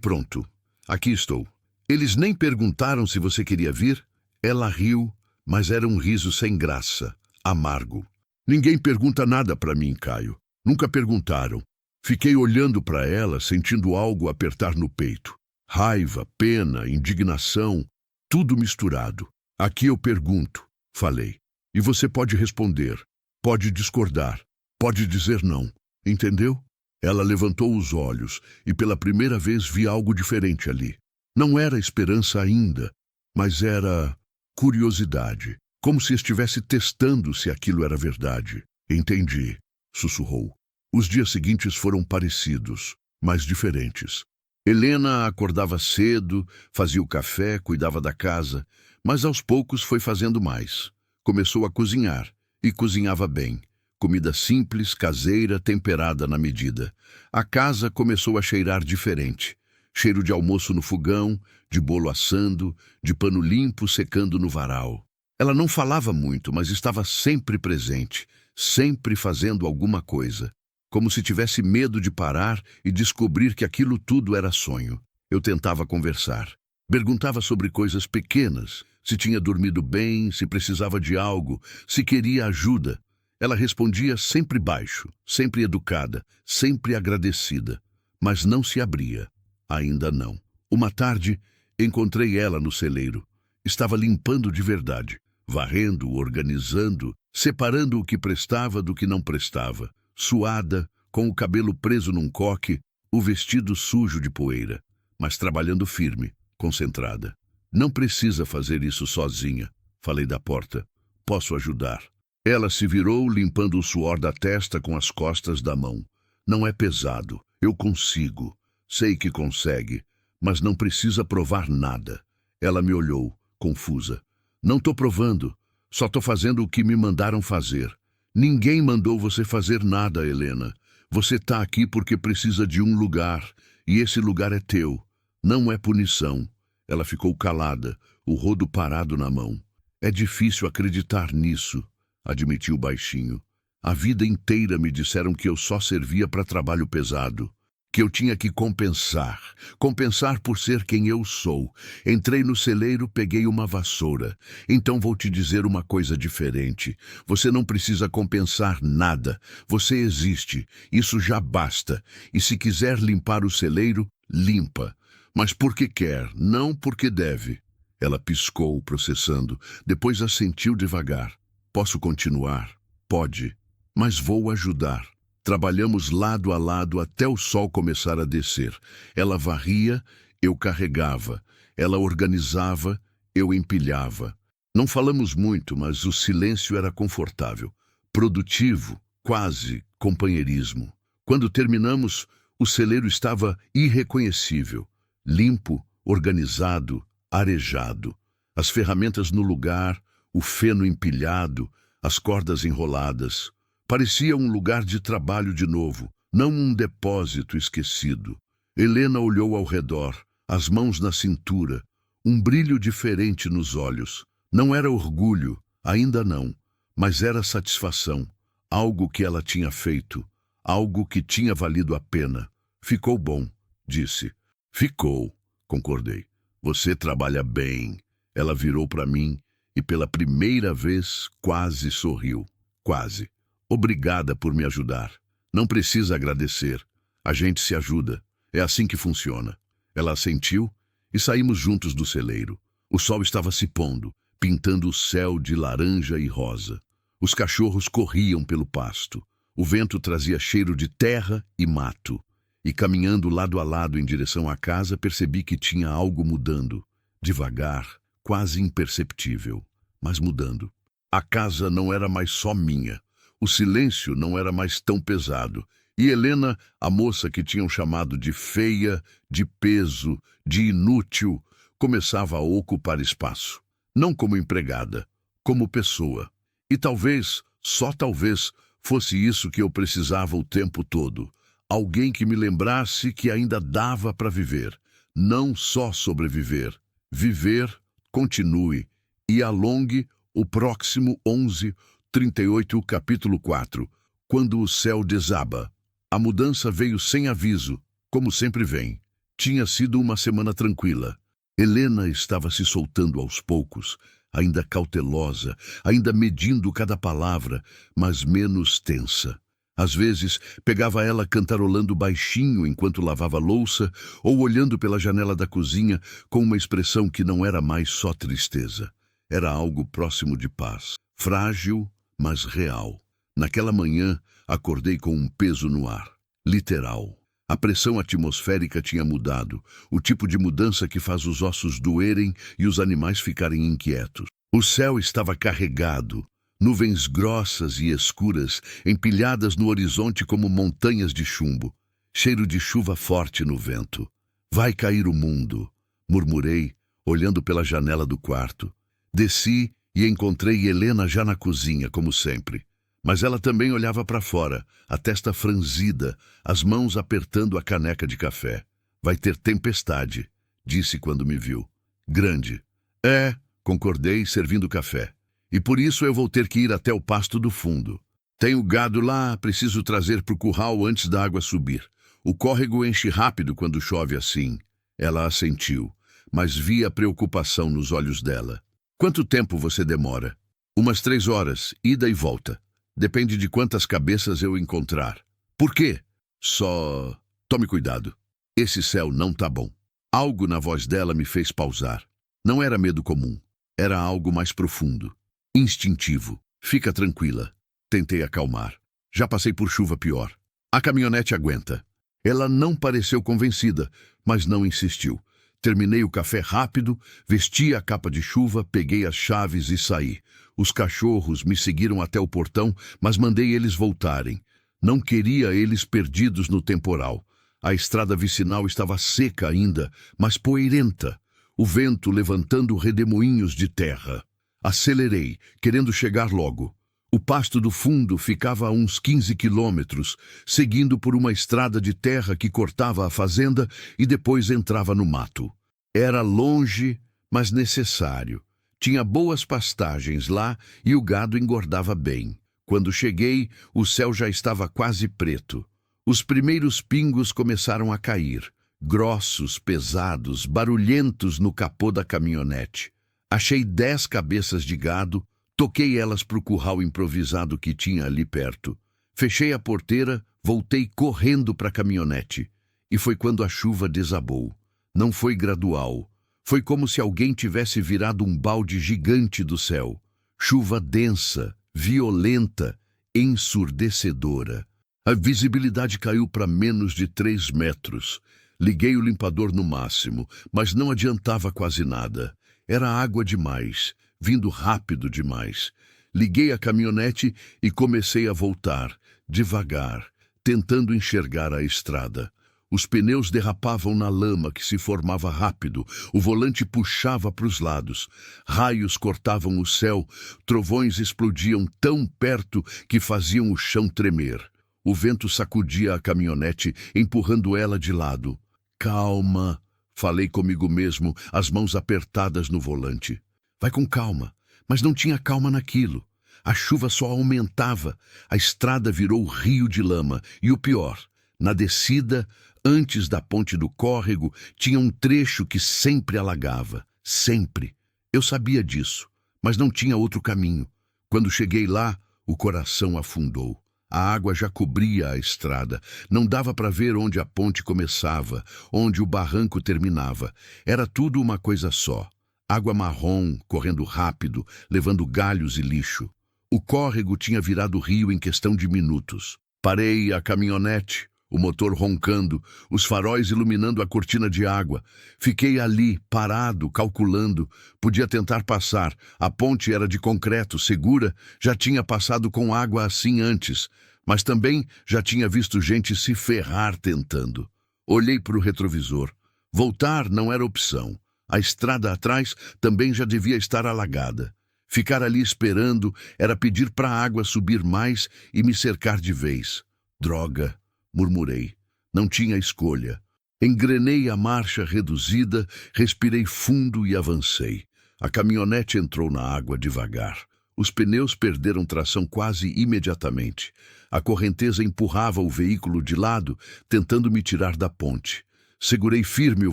pronto. Aqui estou. Eles nem perguntaram se você queria vir. Ela riu, mas era um riso sem graça, amargo. Ninguém pergunta nada para mim, Caio. Nunca perguntaram. Fiquei olhando para ela, sentindo algo apertar no peito. Raiva, pena, indignação, tudo misturado. Aqui eu pergunto, falei. E você pode responder, pode discordar, pode dizer não. Entendeu? Ela levantou os olhos e pela primeira vez vi algo diferente ali. Não era esperança ainda, mas era curiosidade. Como se estivesse testando se aquilo era verdade. Entendi, sussurrou. Os dias seguintes foram parecidos, mas diferentes. Helena acordava cedo, fazia o café, cuidava da casa, mas aos poucos foi fazendo mais. Começou a cozinhar, e cozinhava bem. Comida simples, caseira, temperada na medida. A casa começou a cheirar diferente. Cheiro de almoço no fogão, de bolo assando, de pano limpo secando no varal. Ela não falava muito, mas estava sempre presente, sempre fazendo alguma coisa. Como se tivesse medo de parar e descobrir que aquilo tudo era sonho. Eu tentava conversar. Perguntava sobre coisas pequenas, se tinha dormido bem, se precisava de algo, se queria ajuda. Ela respondia sempre baixo, sempre educada, sempre agradecida, mas não se abria. Ainda não. Uma tarde, encontrei ela no celeiro. Estava limpando de verdade, varrendo, organizando, separando o que prestava do que não prestava. Suada, com o cabelo preso num coque, o vestido sujo de poeira, mas trabalhando firme, concentrada. Não precisa fazer isso sozinha, falei da porta. Posso ajudar. Ela se virou, limpando o suor da testa com as costas da mão. Não é pesado, eu consigo. Sei que consegue, mas não precisa provar nada. Ela me olhou, confusa. Não tô provando, só tô fazendo o que me mandaram fazer. Ninguém mandou você fazer nada, Helena. Você tá aqui porque precisa de um lugar, e esse lugar é teu. Não é punição. Ela ficou calada, o rodo parado na mão. É difícil acreditar nisso, admitiu baixinho. A vida inteira me disseram que eu só servia para trabalho pesado. Que eu tinha que compensar por ser quem eu sou. Entrei no celeiro, peguei uma vassoura. Então vou te dizer uma coisa diferente. Você não precisa compensar nada. Você existe. Isso já basta. E se quiser limpar o celeiro, limpa. Mas porque quer, não porque deve. Ela piscou, processando. Depois assentiu devagar. Posso continuar? Pode. Mas vou ajudar. Trabalhamos lado a lado até o sol começar a descer. Ela varria, eu carregava. Ela organizava, eu empilhava. Não falamos muito, mas o silêncio era confortável. Produtivo, quase companheirismo. Quando terminamos, o celeiro estava irreconhecível. Limpo, organizado, arejado. As ferramentas no lugar, o feno empilhado, as cordas enroladas. Parecia um lugar de trabalho de novo, não um depósito esquecido. Helena olhou ao redor, as mãos na cintura, um brilho diferente nos olhos. Não era orgulho, ainda não, mas era satisfação. Algo que ela tinha feito, algo que tinha valido a pena. Ficou bom, disse. Ficou, concordei. Você trabalha bem. Ela virou para mim e pela primeira vez quase sorriu. Quase. Obrigada por me ajudar. Não precisa agradecer. A gente se ajuda. É assim que funciona. Ela assentiu e saímos juntos do celeiro. O sol estava se pondo, pintando o céu de laranja e rosa. Os cachorros corriam pelo pasto. O vento trazia cheiro de terra e mato. E caminhando lado a lado em direção à casa, percebi que tinha algo mudando. Devagar, quase imperceptível, mas mudando. A casa não era mais só minha. O silêncio não era mais tão pesado. E Helena, a moça que tinham chamado de feia, de peso, de inútil, começava a ocupar espaço. Não como empregada, como pessoa. E talvez, só talvez, fosse isso que eu precisava o tempo todo. Alguém que me lembrasse que ainda dava para viver. Não só sobreviver. Viver continue e alongue o próximo 11:38, capítulo 4, quando o céu desaba. A mudança veio sem aviso, como sempre vem. Tinha sido uma semana tranquila. Helena estava se soltando aos poucos, ainda cautelosa, ainda medindo cada palavra, mas menos tensa. Às vezes, pegava ela cantarolando baixinho enquanto lavava louça ou olhando pela janela da cozinha com uma expressão que não era mais só tristeza. Era algo próximo de paz, frágil, mas real. Naquela manhã, acordei com um peso no ar, literal. A pressão atmosférica tinha mudado, o tipo de mudança que faz os ossos doerem e os animais ficarem inquietos. O céu estava carregado, nuvens grossas e escuras, empilhadas no horizonte como montanhas de chumbo, cheiro de chuva forte no vento. Vai cair o mundo, murmurei, olhando pela janela do quarto. Desci e encontrei Helena já na cozinha, como sempre. Mas ela também olhava para fora, a testa franzida, as mãos apertando a caneca de café. Vai ter tempestade, disse quando me viu. Grande. É, concordei, servindo café. E por isso eu vou ter que ir até o pasto do fundo. Tenho gado lá, preciso trazer para o curral antes da água subir. O córrego enche rápido quando chove assim. Ela assentiu, mas vi a preocupação nos olhos dela. Quanto tempo você demora? Umas 3 horas, ida e volta. Depende de quantas cabeças eu encontrar. Por quê? Só... Tome cuidado. Esse céu não tá bom. Algo na voz dela me fez pausar. Não era medo comum. Era algo mais profundo. Instintivo. Fica tranquila. Tentei acalmar. Já passei por chuva pior. A caminhonete aguenta. Ela não pareceu convencida, mas não insistiu. Terminei o café rápido, vesti a capa de chuva, peguei as chaves e saí. Os cachorros me seguiram até o portão, mas mandei eles voltarem. Não queria eles perdidos no temporal. A estrada vicinal estava seca ainda, mas poeirenta. O vento levantando redemoinhos de terra. Acelerei, querendo chegar logo. O pasto do fundo ficava a uns 15 quilômetros, seguindo por uma estrada de terra que cortava a fazenda e depois entrava no mato. Era longe, mas necessário. Tinha boas pastagens lá e o gado engordava bem. Quando cheguei, o céu já estava quase preto. Os primeiros pingos começaram a cair, grossos, pesados, barulhentos no capô da caminhonete. Achei 10 cabeças de gado, toquei elas para o curral improvisado que tinha ali perto. Fechei a porteira, voltei correndo para a caminhonete. E foi quando a chuva desabou. Não foi gradual. Foi como se alguém tivesse virado um balde gigante do céu. Chuva densa, violenta, ensurdecedora. A visibilidade caiu para menos de 3 metros. Liguei o limpador no máximo, mas não adiantava quase nada. Era água demais, vindo rápido demais. Liguei a caminhonete e comecei a voltar, devagar, tentando enxergar a estrada. Os pneus derrapavam na lama que se formava rápido, o volante puxava para os lados. Raios cortavam o céu, trovões explodiam tão perto que faziam o chão tremer. O vento sacudia a caminhonete, empurrando ela de lado. Calma, falei comigo mesmo, as mãos apertadas no volante. Vai com calma, mas não tinha calma naquilo. A chuva só aumentava, a estrada virou rio de lama e o pior, na descida, antes da ponte do córrego, tinha um trecho que sempre alagava, sempre. Eu sabia disso, mas não tinha outro caminho. Quando cheguei lá, o coração afundou. A água já cobria a estrada. Não dava para ver onde a ponte começava, onde o barranco terminava. Era tudo uma coisa só. Água marrom, correndo rápido, levando galhos e lixo. O córrego tinha virado rio em questão de minutos. Parei a caminhonete, o motor roncando, os faróis iluminando a cortina de água. Fiquei ali, parado, calculando. Podia tentar passar. A ponte era de concreto, segura. Já tinha passado com água assim antes. Mas também já tinha visto gente se ferrar tentando. Olhei para o retrovisor. Voltar não era opção. A estrada atrás também já devia estar alagada. Ficar ali esperando era pedir para a água subir mais e me cercar de vez. Droga, murmurei. Não tinha escolha. Engrenei a marcha reduzida, respirei fundo e avancei. A caminhonete entrou na água devagar. Os pneus perderam tração quase imediatamente. A correnteza empurrava o veículo de lado, tentando me tirar da ponte. Segurei firme o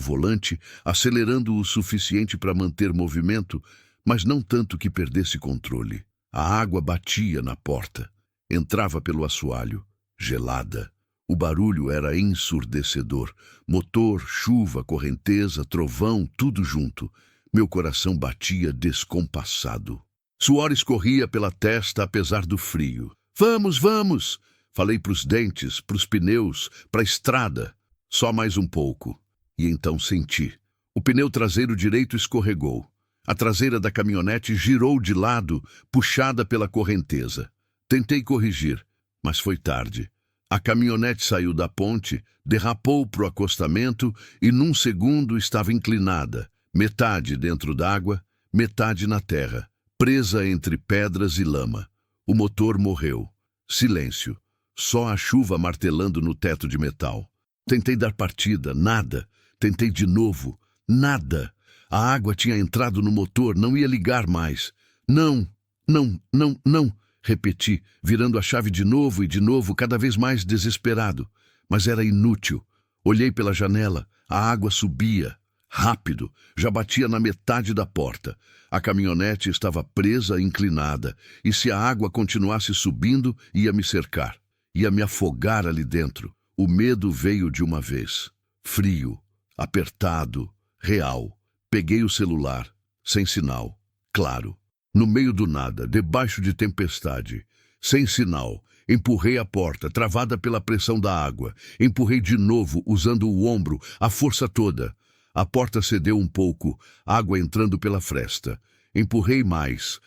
volante, acelerando o suficiente para manter movimento, mas não tanto que perdesse controle. A água batia na porta. Entrava pelo assoalho, gelada. O barulho era ensurdecedor. Motor, chuva, correnteza, trovão, tudo junto. Meu coração batia descompassado. Suor escorria pela testa apesar do frio. Vamos, vamos! Falei pros dentes, pros pneus, pra estrada. Só mais um pouco. E então senti. O pneu traseiro direito escorregou. A traseira da caminhonete girou de lado, puxada pela correnteza. Tentei corrigir, mas foi tarde. A caminhonete saiu da ponte, derrapou pro acostamento e num segundo estava inclinada, metade dentro d'água, metade na terra, presa entre pedras e lama. O motor morreu. Silêncio. Só a chuva martelando no teto de metal. Tentei dar partida, nada. Tentei de novo, nada. A água tinha entrado no motor, não ia ligar mais. Não, não, não, não, repeti, virando a chave de novo e de novo, cada vez mais desesperado. Mas era inútil. Olhei pela janela, a água subia. Rápido, já batia na metade da porta. A caminhonete estava presa, inclinada, e se a água continuasse subindo, ia me cercar. Ia me afogar ali dentro. O medo veio de uma vez. Frio, apertado, real. Peguei o celular, sem sinal, claro. No meio do nada, debaixo de tempestade. Sem sinal, empurrei a porta, travada pela pressão da água. Empurrei de novo, usando o ombro, a força toda. A porta cedeu um pouco, água entrando pela fresta. Empurrei mais,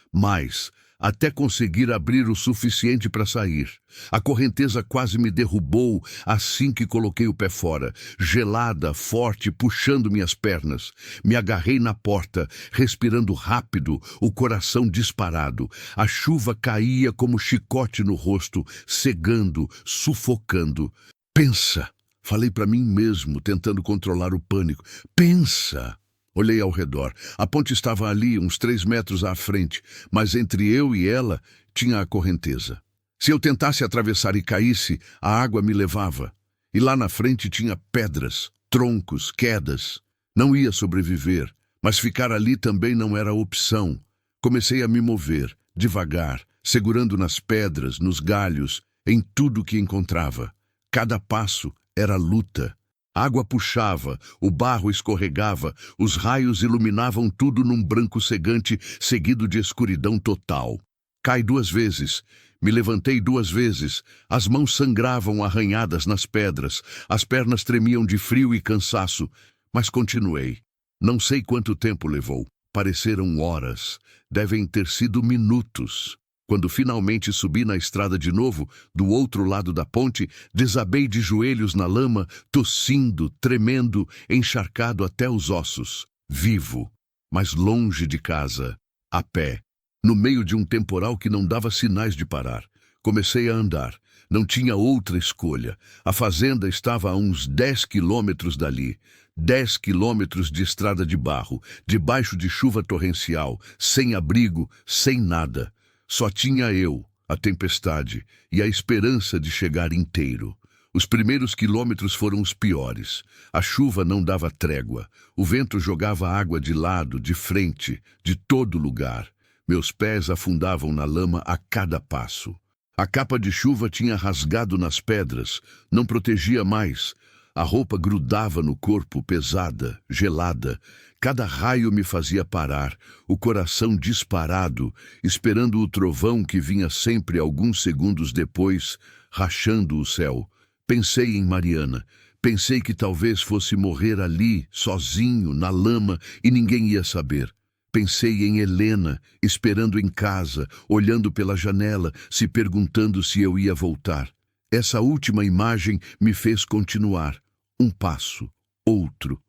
até conseguir abrir o suficiente para sair. A correnteza quase me derrubou assim que coloquei o pé fora, gelada, forte, puxando minhas pernas. Me agarrei na porta, respirando rápido, o coração disparado. A chuva caía como chicote no rosto, cegando, sufocando. Pensa! Falei para mim mesmo, tentando controlar o pânico. Pensa! Olhei ao redor. A ponte estava ali, uns 3 metros à frente, mas entre eu e ela tinha a correnteza. Se eu tentasse atravessar e caísse, a água me levava. E lá na frente tinha pedras, troncos, quedas. Não ia sobreviver, mas ficar ali também não era opção. Comecei a me mover, devagar, segurando nas pedras, nos galhos, em tudo que encontrava. Cada passo era luta. A água puxava, o barro escorregava, os raios iluminavam tudo num branco cegante, seguido de escuridão total. Caí 2 vezes, me levantei 2 vezes, as mãos sangravam arranhadas nas pedras, as pernas tremiam de frio e cansaço, mas continuei. Não sei quanto tempo levou, pareceram horas, devem ter sido minutos. Quando finalmente subi na estrada de novo, do outro lado da ponte, desabei de joelhos na lama, tossindo, tremendo, encharcado até os ossos. Vivo, mas longe de casa, a pé, no meio de um temporal que não dava sinais de parar. Comecei a andar. Não tinha outra escolha. A fazenda estava a uns 10 quilômetros dali. 10 quilômetros de estrada de barro, debaixo de chuva torrencial, sem abrigo, sem nada. Só tinha eu, a tempestade e a esperança de chegar inteiro. Os primeiros quilômetros foram os piores. A chuva não dava trégua. O vento jogava água de lado, de frente, de todo lugar. Meus pés afundavam na lama a cada passo. A capa de chuva tinha rasgado nas pedras, não protegia mais. A roupa grudava no corpo, pesada, gelada. Cada raio me fazia parar, o coração disparado, esperando o trovão que vinha sempre alguns segundos depois, rachando o céu. Pensei em Mariana. Pensei que talvez fosse morrer ali, sozinho, na lama, e ninguém ia saber. Pensei em Helena, esperando em casa, olhando pela janela, se perguntando se eu ia voltar. Essa última imagem me fez continuar. Um passo, outro,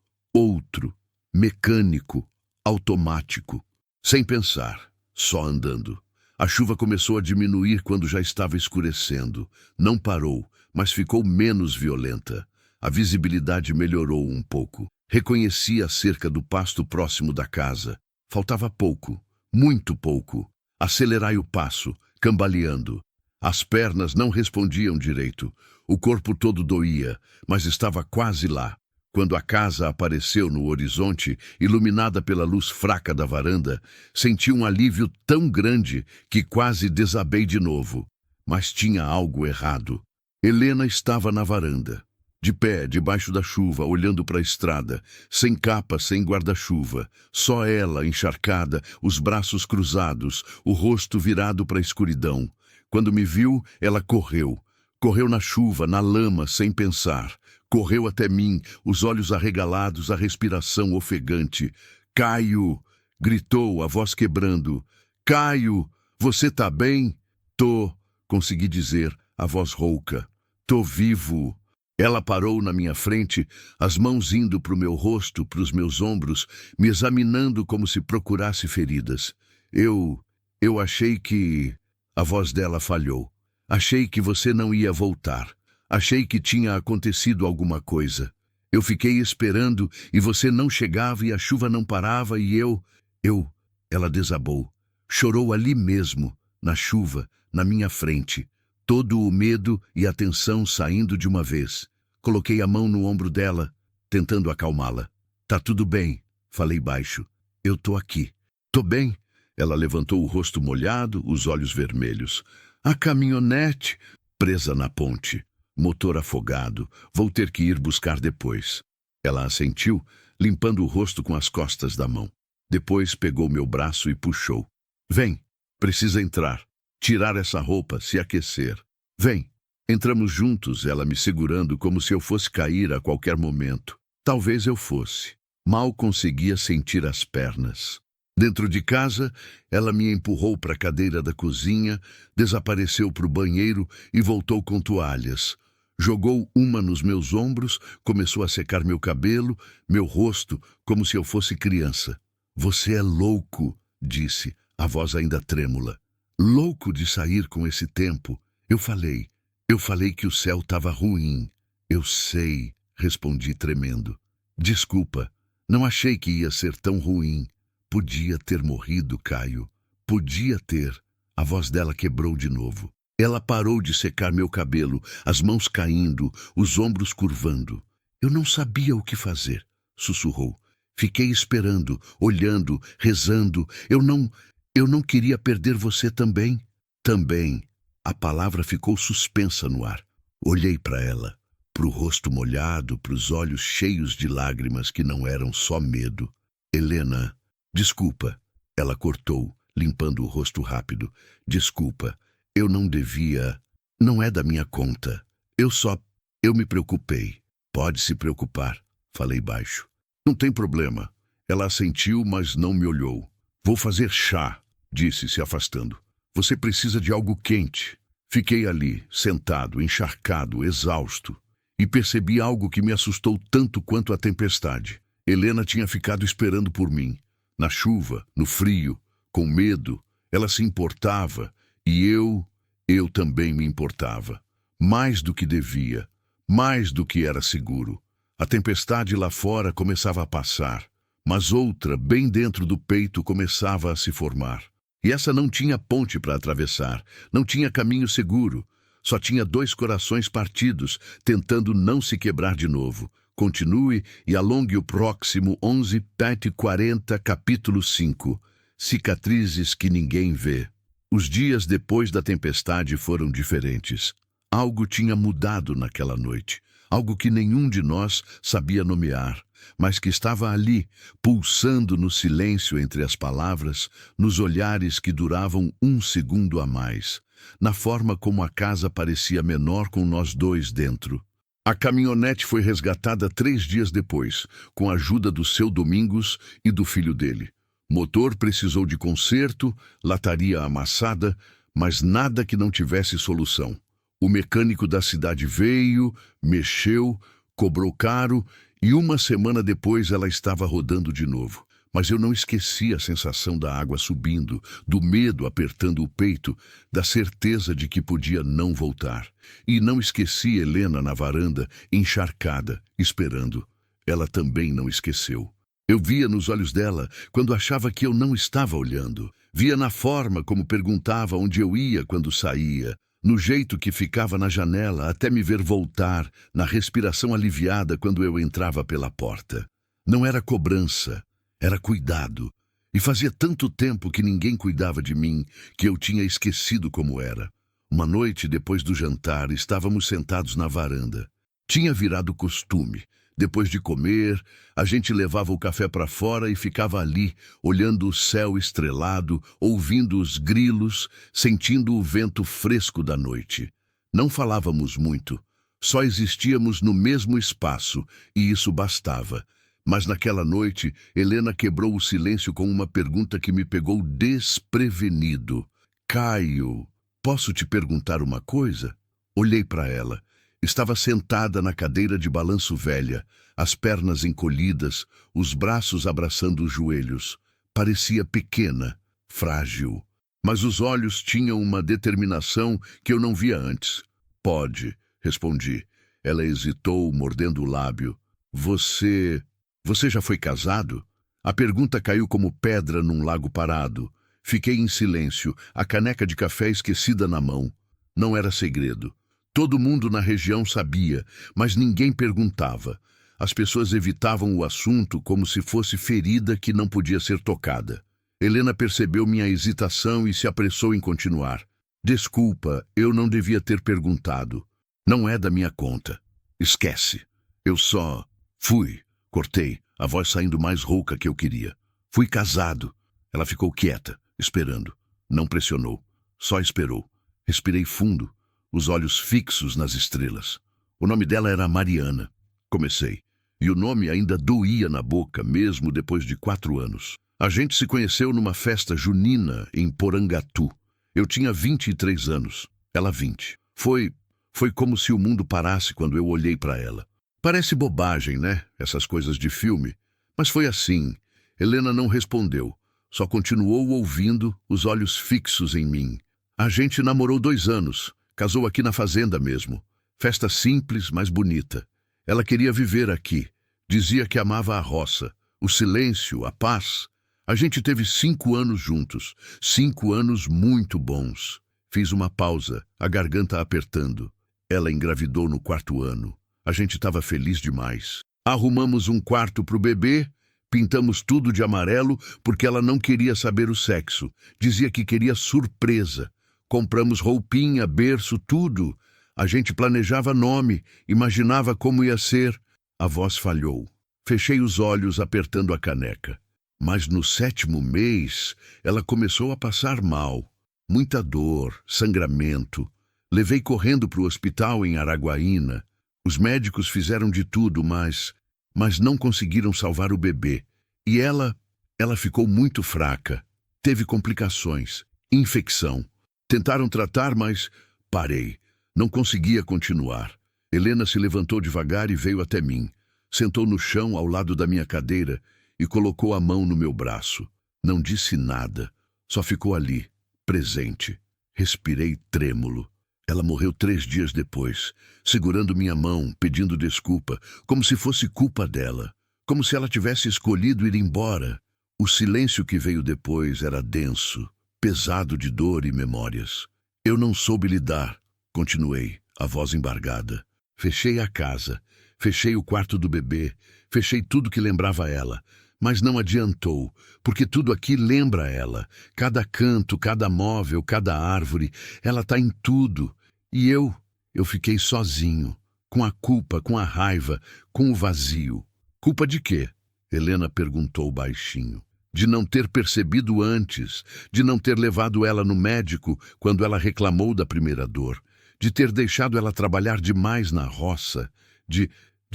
mecânico, automático, sem pensar, só andando. A chuva começou a diminuir quando já estava escurecendo. Não parou, mas ficou menos violenta. A visibilidade melhorou um pouco. Reconheci a cerca do pasto próximo da casa. Faltava pouco, muito pouco. Acelerai o passo, cambaleando. As pernas não respondiam direito. O corpo todo doía, mas estava quase lá. Quando a casa apareceu no horizonte, iluminada pela luz fraca da varanda, senti um alívio tão grande que quase desabei de novo. Mas tinha algo errado. Helena estava na varanda, de pé, debaixo da chuva, olhando para a estrada, sem capa, sem guarda-chuva. Só ela, encharcada, os braços cruzados, o rosto virado para a escuridão. Quando me viu, ela correu. Correu na chuva, na lama, sem pensar. Correu até mim, os olhos arregalados, a respiração ofegante. "Caio!" gritou, a voz quebrando. "Caio, você tá bem?" "Tô", consegui dizer, a voz rouca. "Tô vivo." Ela parou na minha frente, as mãos indo para o meu rosto, para os meus ombros, me examinando como se procurasse feridas. Eu achei que... A voz dela falhou. "Achei que você não ia voltar. Achei que tinha acontecido alguma coisa. Eu fiquei esperando e você não chegava e a chuva não parava e eu... Ela desabou. Chorou ali mesmo, na chuva, na minha frente. Todo o medo e a tensão saindo de uma vez. Coloquei a mão no ombro dela, tentando acalmá-la. "Tá tudo bem", falei baixo. "Eu tô aqui." "Tô bem." Ela levantou o rosto molhado, os olhos vermelhos. "A caminhonete presa na ponte. Motor afogado. Vou ter que ir buscar depois." Ela assentiu, limpando o rosto com as costas da mão. Depois pegou meu braço e puxou. "Vem, precisa entrar. Tirar essa roupa, se aquecer. Vem." Entramos juntos, ela me segurando como se eu fosse cair a qualquer momento. Talvez eu fosse. Mal conseguia sentir as pernas. Dentro de casa, ela me empurrou para a cadeira da cozinha, desapareceu para o banheiro e voltou com toalhas. Jogou uma nos meus ombros, começou a secar meu cabelo, meu rosto, como se eu fosse criança. "Você é louco", disse, a voz ainda trêmula. "Louco de sair com esse tempo." Eu falei que o céu estava ruim." "Eu sei", respondi tremendo. "Desculpa, não achei que ia ser tão ruim. Podia ter morrido, Caio. Podia ter." A voz dela quebrou de novo. Ela parou de secar meu cabelo, as mãos caindo, os ombros curvando. "Eu não sabia o que fazer", sussurrou. "Fiquei esperando, olhando, rezando. Eu não queria perder você também." "Também." A palavra ficou suspensa no ar. Olhei para ela, para o rosto molhado, para os olhos cheios de lágrimas que não eram só medo. "Helena, desculpa." Ela cortou, limpando o rosto rápido. "Desculpa, eu não devia... Não é da minha conta. Eu me preocupei." "Pode se preocupar", falei baixo. "Não tem problema." Ela assentiu, mas não me olhou. "Vou fazer chá", disse, se afastando. "Você precisa de algo quente." Fiquei ali, sentado, encharcado, exausto, e percebi algo que me assustou tanto quanto a tempestade. Helena tinha ficado esperando por mim. Na chuva, no frio, com medo, ela se importava, e eu também me importava. Mais do que devia, mais do que era seguro. A tempestade lá fora começava a passar, mas outra, bem dentro do peito, começava a se formar. E essa não tinha ponte para atravessar, não tinha caminho seguro. Só tinha 2 corações partidos, tentando não se quebrar de novo. Continue e alongue o próximo 11 Pet 40, capítulo 5. Cicatrizes que ninguém vê. Os dias depois da tempestade foram diferentes. Algo tinha mudado naquela noite. Algo que nenhum de nós sabia nomear, mas que estava ali, pulsando no silêncio entre as palavras, nos olhares que duravam 1 segundo a mais, na forma como a casa parecia menor com nós 2 dentro. A caminhonete foi resgatada 3 dias depois, com a ajuda do seu Domingos e do filho dele. Motor precisou de conserto, lataria amassada, mas nada que não tivesse solução. O mecânico da cidade veio, mexeu, cobrou caro, e 1 semana depois ela estava rodando de novo. Mas eu não esqueci a sensação da água subindo, do medo apertando o peito, da certeza de que podia não voltar. E não esqueci Helena na varanda, encharcada, esperando. Ela também não esqueceu. Eu via nos olhos dela quando achava que eu não estava olhando. Via na forma como perguntava onde eu ia quando saía, no jeito que ficava na janela até me ver voltar, na respiração aliviada quando eu entrava pela porta. Não era cobrança, era cuidado. E fazia tanto tempo que ninguém cuidava de mim que eu tinha esquecido como era. Uma noite, depois do jantar, estávamos sentados na varanda. Tinha virado costume. Depois de comer, a gente levava o café para fora e ficava ali, olhando o céu estrelado, ouvindo os grilos, sentindo o vento fresco da noite. Não falávamos muito, só existíamos no mesmo espaço, e isso bastava. Mas naquela noite, Helena quebrou o silêncio com uma pergunta que me pegou desprevenido. Caio, posso te perguntar uma coisa? Olhei para ela. Estava sentada na cadeira de balanço velha, as pernas encolhidas, os braços abraçando os joelhos. Parecia pequena, frágil, mas os olhos tinham uma determinação que eu não via antes. Pode, respondi. Ela hesitou, mordendo o lábio. Você já foi casado? A pergunta caiu como pedra num lago parado. Fiquei em silêncio, a caneca de café esquecida na mão. Não era segredo. Todo mundo na região sabia, mas ninguém perguntava. As pessoas evitavam o assunto como se fosse ferida que não podia ser tocada. Helena percebeu minha hesitação e se apressou em continuar. Desculpa, eu não devia ter perguntado. Não é da minha conta. Esquece. Eu só fui. Cortei, a voz saindo mais rouca que eu queria. Fui casado. Ela ficou quieta, esperando. Não pressionou. Só esperou. Respirei fundo, os olhos fixos nas estrelas. O nome dela era Mariana. Comecei. E o nome ainda doía na boca, mesmo depois de 4 anos. A gente se conheceu numa festa junina em Porangatu. Eu tinha 23 anos, ela 20. Foi como se o mundo parasse quando eu olhei para ela. Parece bobagem, né? Essas coisas de filme. Mas foi assim. Helena não respondeu. Só continuou ouvindo, os olhos fixos em mim. A gente namorou 2 anos. Casou aqui na fazenda mesmo. Festa simples, mas bonita. Ela queria viver aqui. Dizia que amava a roça, o silêncio, a paz. A gente teve 5 anos juntos. 5 anos muito bons. Fiz uma pausa, a garganta apertando. Ela engravidou no 4º ano. A gente estava feliz demais. Arrumamos um quarto para o bebê, pintamos tudo de amarelo porque ela não queria saber o sexo. Dizia que queria surpresa. Compramos roupinha, berço, tudo. A gente planejava nome, imaginava como ia ser. A voz falhou. Fechei os olhos apertando a caneca. Mas no 7º mês, ela começou a passar mal. Muita dor, sangramento. Levei correndo para o hospital em Araguaína. Os médicos fizeram de tudo, mas não conseguiram salvar o bebê. E ela ficou muito fraca. Teve complicações, infecção. Tentaram tratar, mas parei. Não conseguia continuar. Helena se levantou devagar e veio até mim. Sentou no chão ao lado da minha cadeira e colocou a mão no meu braço. Não disse nada, só ficou ali, presente. Respirei trêmulo. Ela morreu 3 dias depois, segurando minha mão, pedindo desculpa, como se fosse culpa dela, como se ela tivesse escolhido ir embora. O silêncio que veio depois era denso, pesado de dor e memórias. Eu não soube lidar, continuei, a voz embargada. Fechei a casa, fechei o quarto do bebê, fechei tudo que lembrava ela. Mas não adiantou, porque tudo aqui lembra ela. Cada canto, cada móvel, cada árvore, ela está em tudo. E eu fiquei sozinho, com a culpa, com a raiva, com o vazio. Culpa de quê? Helena perguntou baixinho. De não ter percebido antes, de não ter levado ela no médico quando ela reclamou da primeira dor, de ter deixado ela trabalhar demais na roça, de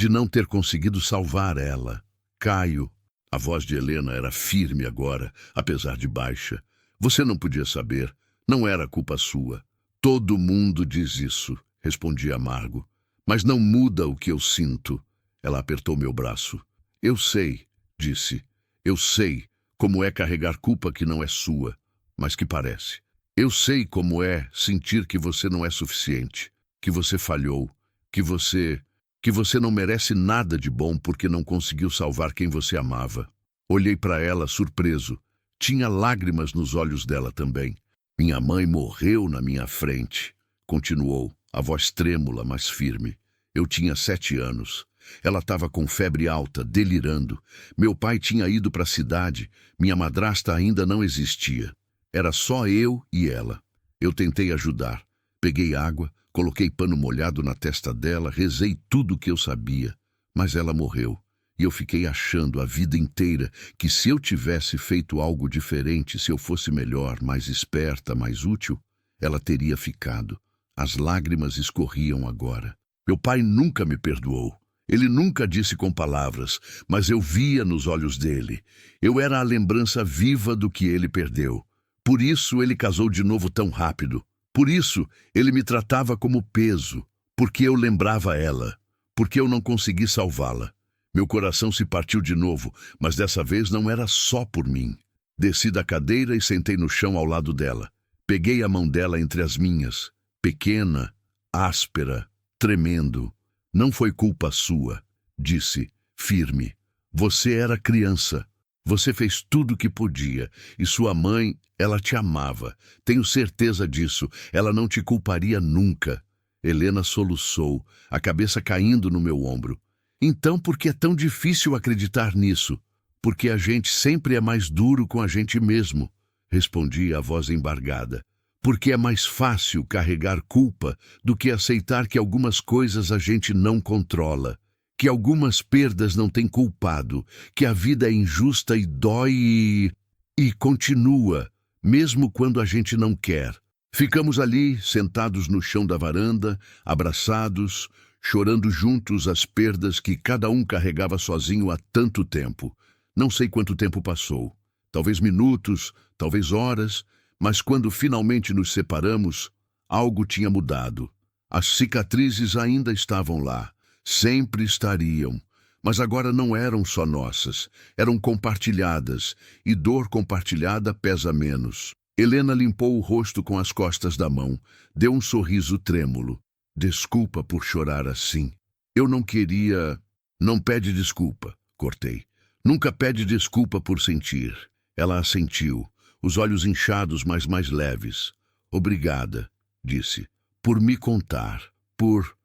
não ter conseguido salvar ela. Caio. A voz de Helena era firme agora, apesar de baixa. Você não podia saber. Não era culpa sua. Todo mundo diz isso, respondi amargo. Mas não muda o que eu sinto. Ela apertou meu braço. Eu sei, disse. Eu sei como é carregar culpa que não é sua, mas que parece. Eu sei como é sentir que você não é suficiente, que você falhou, que você não merece nada de bom porque não conseguiu salvar quem você amava. Olhei para ela, surpreso. Tinha lágrimas nos olhos dela também. Minha mãe morreu na minha frente, continuou, a voz trêmula, mas firme. Eu tinha 7 anos. Ela estava com febre alta, delirando. Meu pai tinha ido para a cidade. Minha madrasta ainda não existia. Era só eu e ela. Eu tentei ajudar. Peguei água, coloquei pano molhado na testa dela, rezei tudo o que eu sabia. Mas ela morreu. E eu fiquei achando a vida inteira que se eu tivesse feito algo diferente, se eu fosse melhor, mais esperta, mais útil, ela teria ficado. As lágrimas escorriam agora. Meu pai nunca me perdoou. Ele nunca disse com palavras, mas eu via nos olhos dele. Eu era a lembrança viva do que ele perdeu. Por isso ele casou de novo tão rápido. Por isso ele me tratava como peso, porque eu lembrava ela, porque eu não consegui salvá-la. Meu coração se partiu de novo, mas dessa vez não era só por mim. Desci da cadeira e sentei no chão ao lado dela. Peguei a mão dela entre as minhas, pequena, áspera, tremendo. Não foi culpa sua, disse, firme. Você era criança. Você fez tudo o que podia, e sua mãe, ela te amava. Tenho certeza disso, ela não te culparia nunca. Helena soluçou, a cabeça caindo no meu ombro. Então por que é tão difícil acreditar nisso? Porque a gente sempre é mais duro com a gente mesmo, respondi a voz embargada. Porque é mais fácil carregar culpa do que aceitar que algumas coisas a gente não controla, que algumas perdas não têm culpado, que a vida é injusta e dói e continua, mesmo quando a gente não quer. Ficamos ali, sentados no chão da varanda, abraçados, chorando juntos as perdas que cada um carregava sozinho há tanto tempo. Não sei quanto tempo passou. Talvez minutos, talvez horas, mas quando finalmente nos separamos, algo tinha mudado. As cicatrizes ainda estavam lá, sempre estariam, mas agora não eram só nossas, eram compartilhadas, e dor compartilhada pesa menos. Helena limpou o rosto com as costas da mão, deu um sorriso trêmulo. Desculpa por chorar assim. Eu não queria... Não pede desculpa, cortei. Nunca pede desculpa por sentir. Ela assentiu, os olhos inchados, mas mais leves. Obrigada, disse, por me contar, por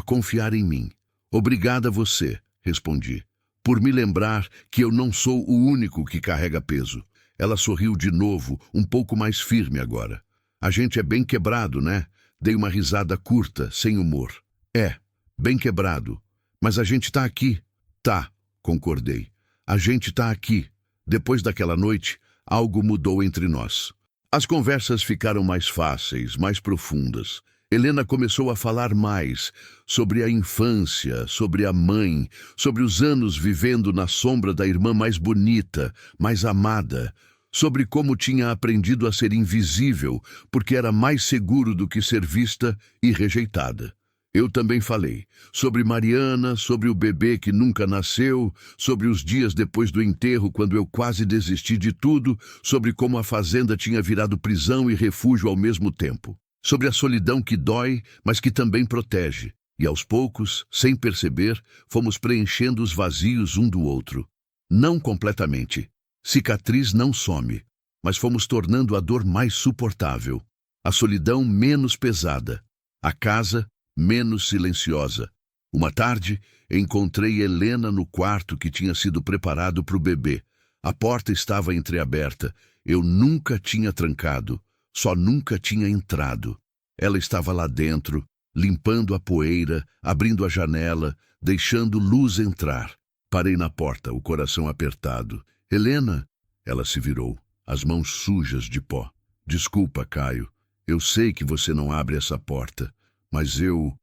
confiar em mim. Obrigada a você, respondi, por me lembrar que eu não sou o único que carrega peso. Ela sorriu de novo, um pouco mais firme agora. A gente é bem quebrado, né? Dei uma risada curta, sem humor. É, bem quebrado. Mas a gente tá aqui. Tá, concordei. A gente tá aqui. Depois daquela noite, algo mudou entre nós. As conversas ficaram mais fáceis, mais profundas. Helena começou a falar mais sobre a infância, sobre a mãe, sobre os anos vivendo na sombra da irmã mais bonita, mais amada, sobre como tinha aprendido a ser invisível, porque era mais seguro do que ser vista e rejeitada. Eu também falei sobre Mariana, sobre o bebê que nunca nasceu, sobre os dias depois do enterro, quando eu quase desisti de tudo, sobre como a fazenda tinha virado prisão e refúgio ao mesmo tempo, sobre a solidão que dói, mas que também protege. E aos poucos, sem perceber, fomos preenchendo os vazios um do outro. Não completamente. Cicatriz não some, mas fomos tornando a dor mais suportável, a solidão menos pesada, a casa menos silenciosa. Uma tarde, encontrei Helena no quarto que tinha sido preparado para o bebê. A porta estava entreaberta. Eu nunca tinha trancado, só nunca tinha entrado. Ela estava lá dentro, limpando a poeira, abrindo a janela, deixando luz entrar. Parei na porta, o coração apertado. Helena, ela se virou, as mãos sujas de pó. Desculpa, Caio. Eu sei que você não abre essa porta, mas eu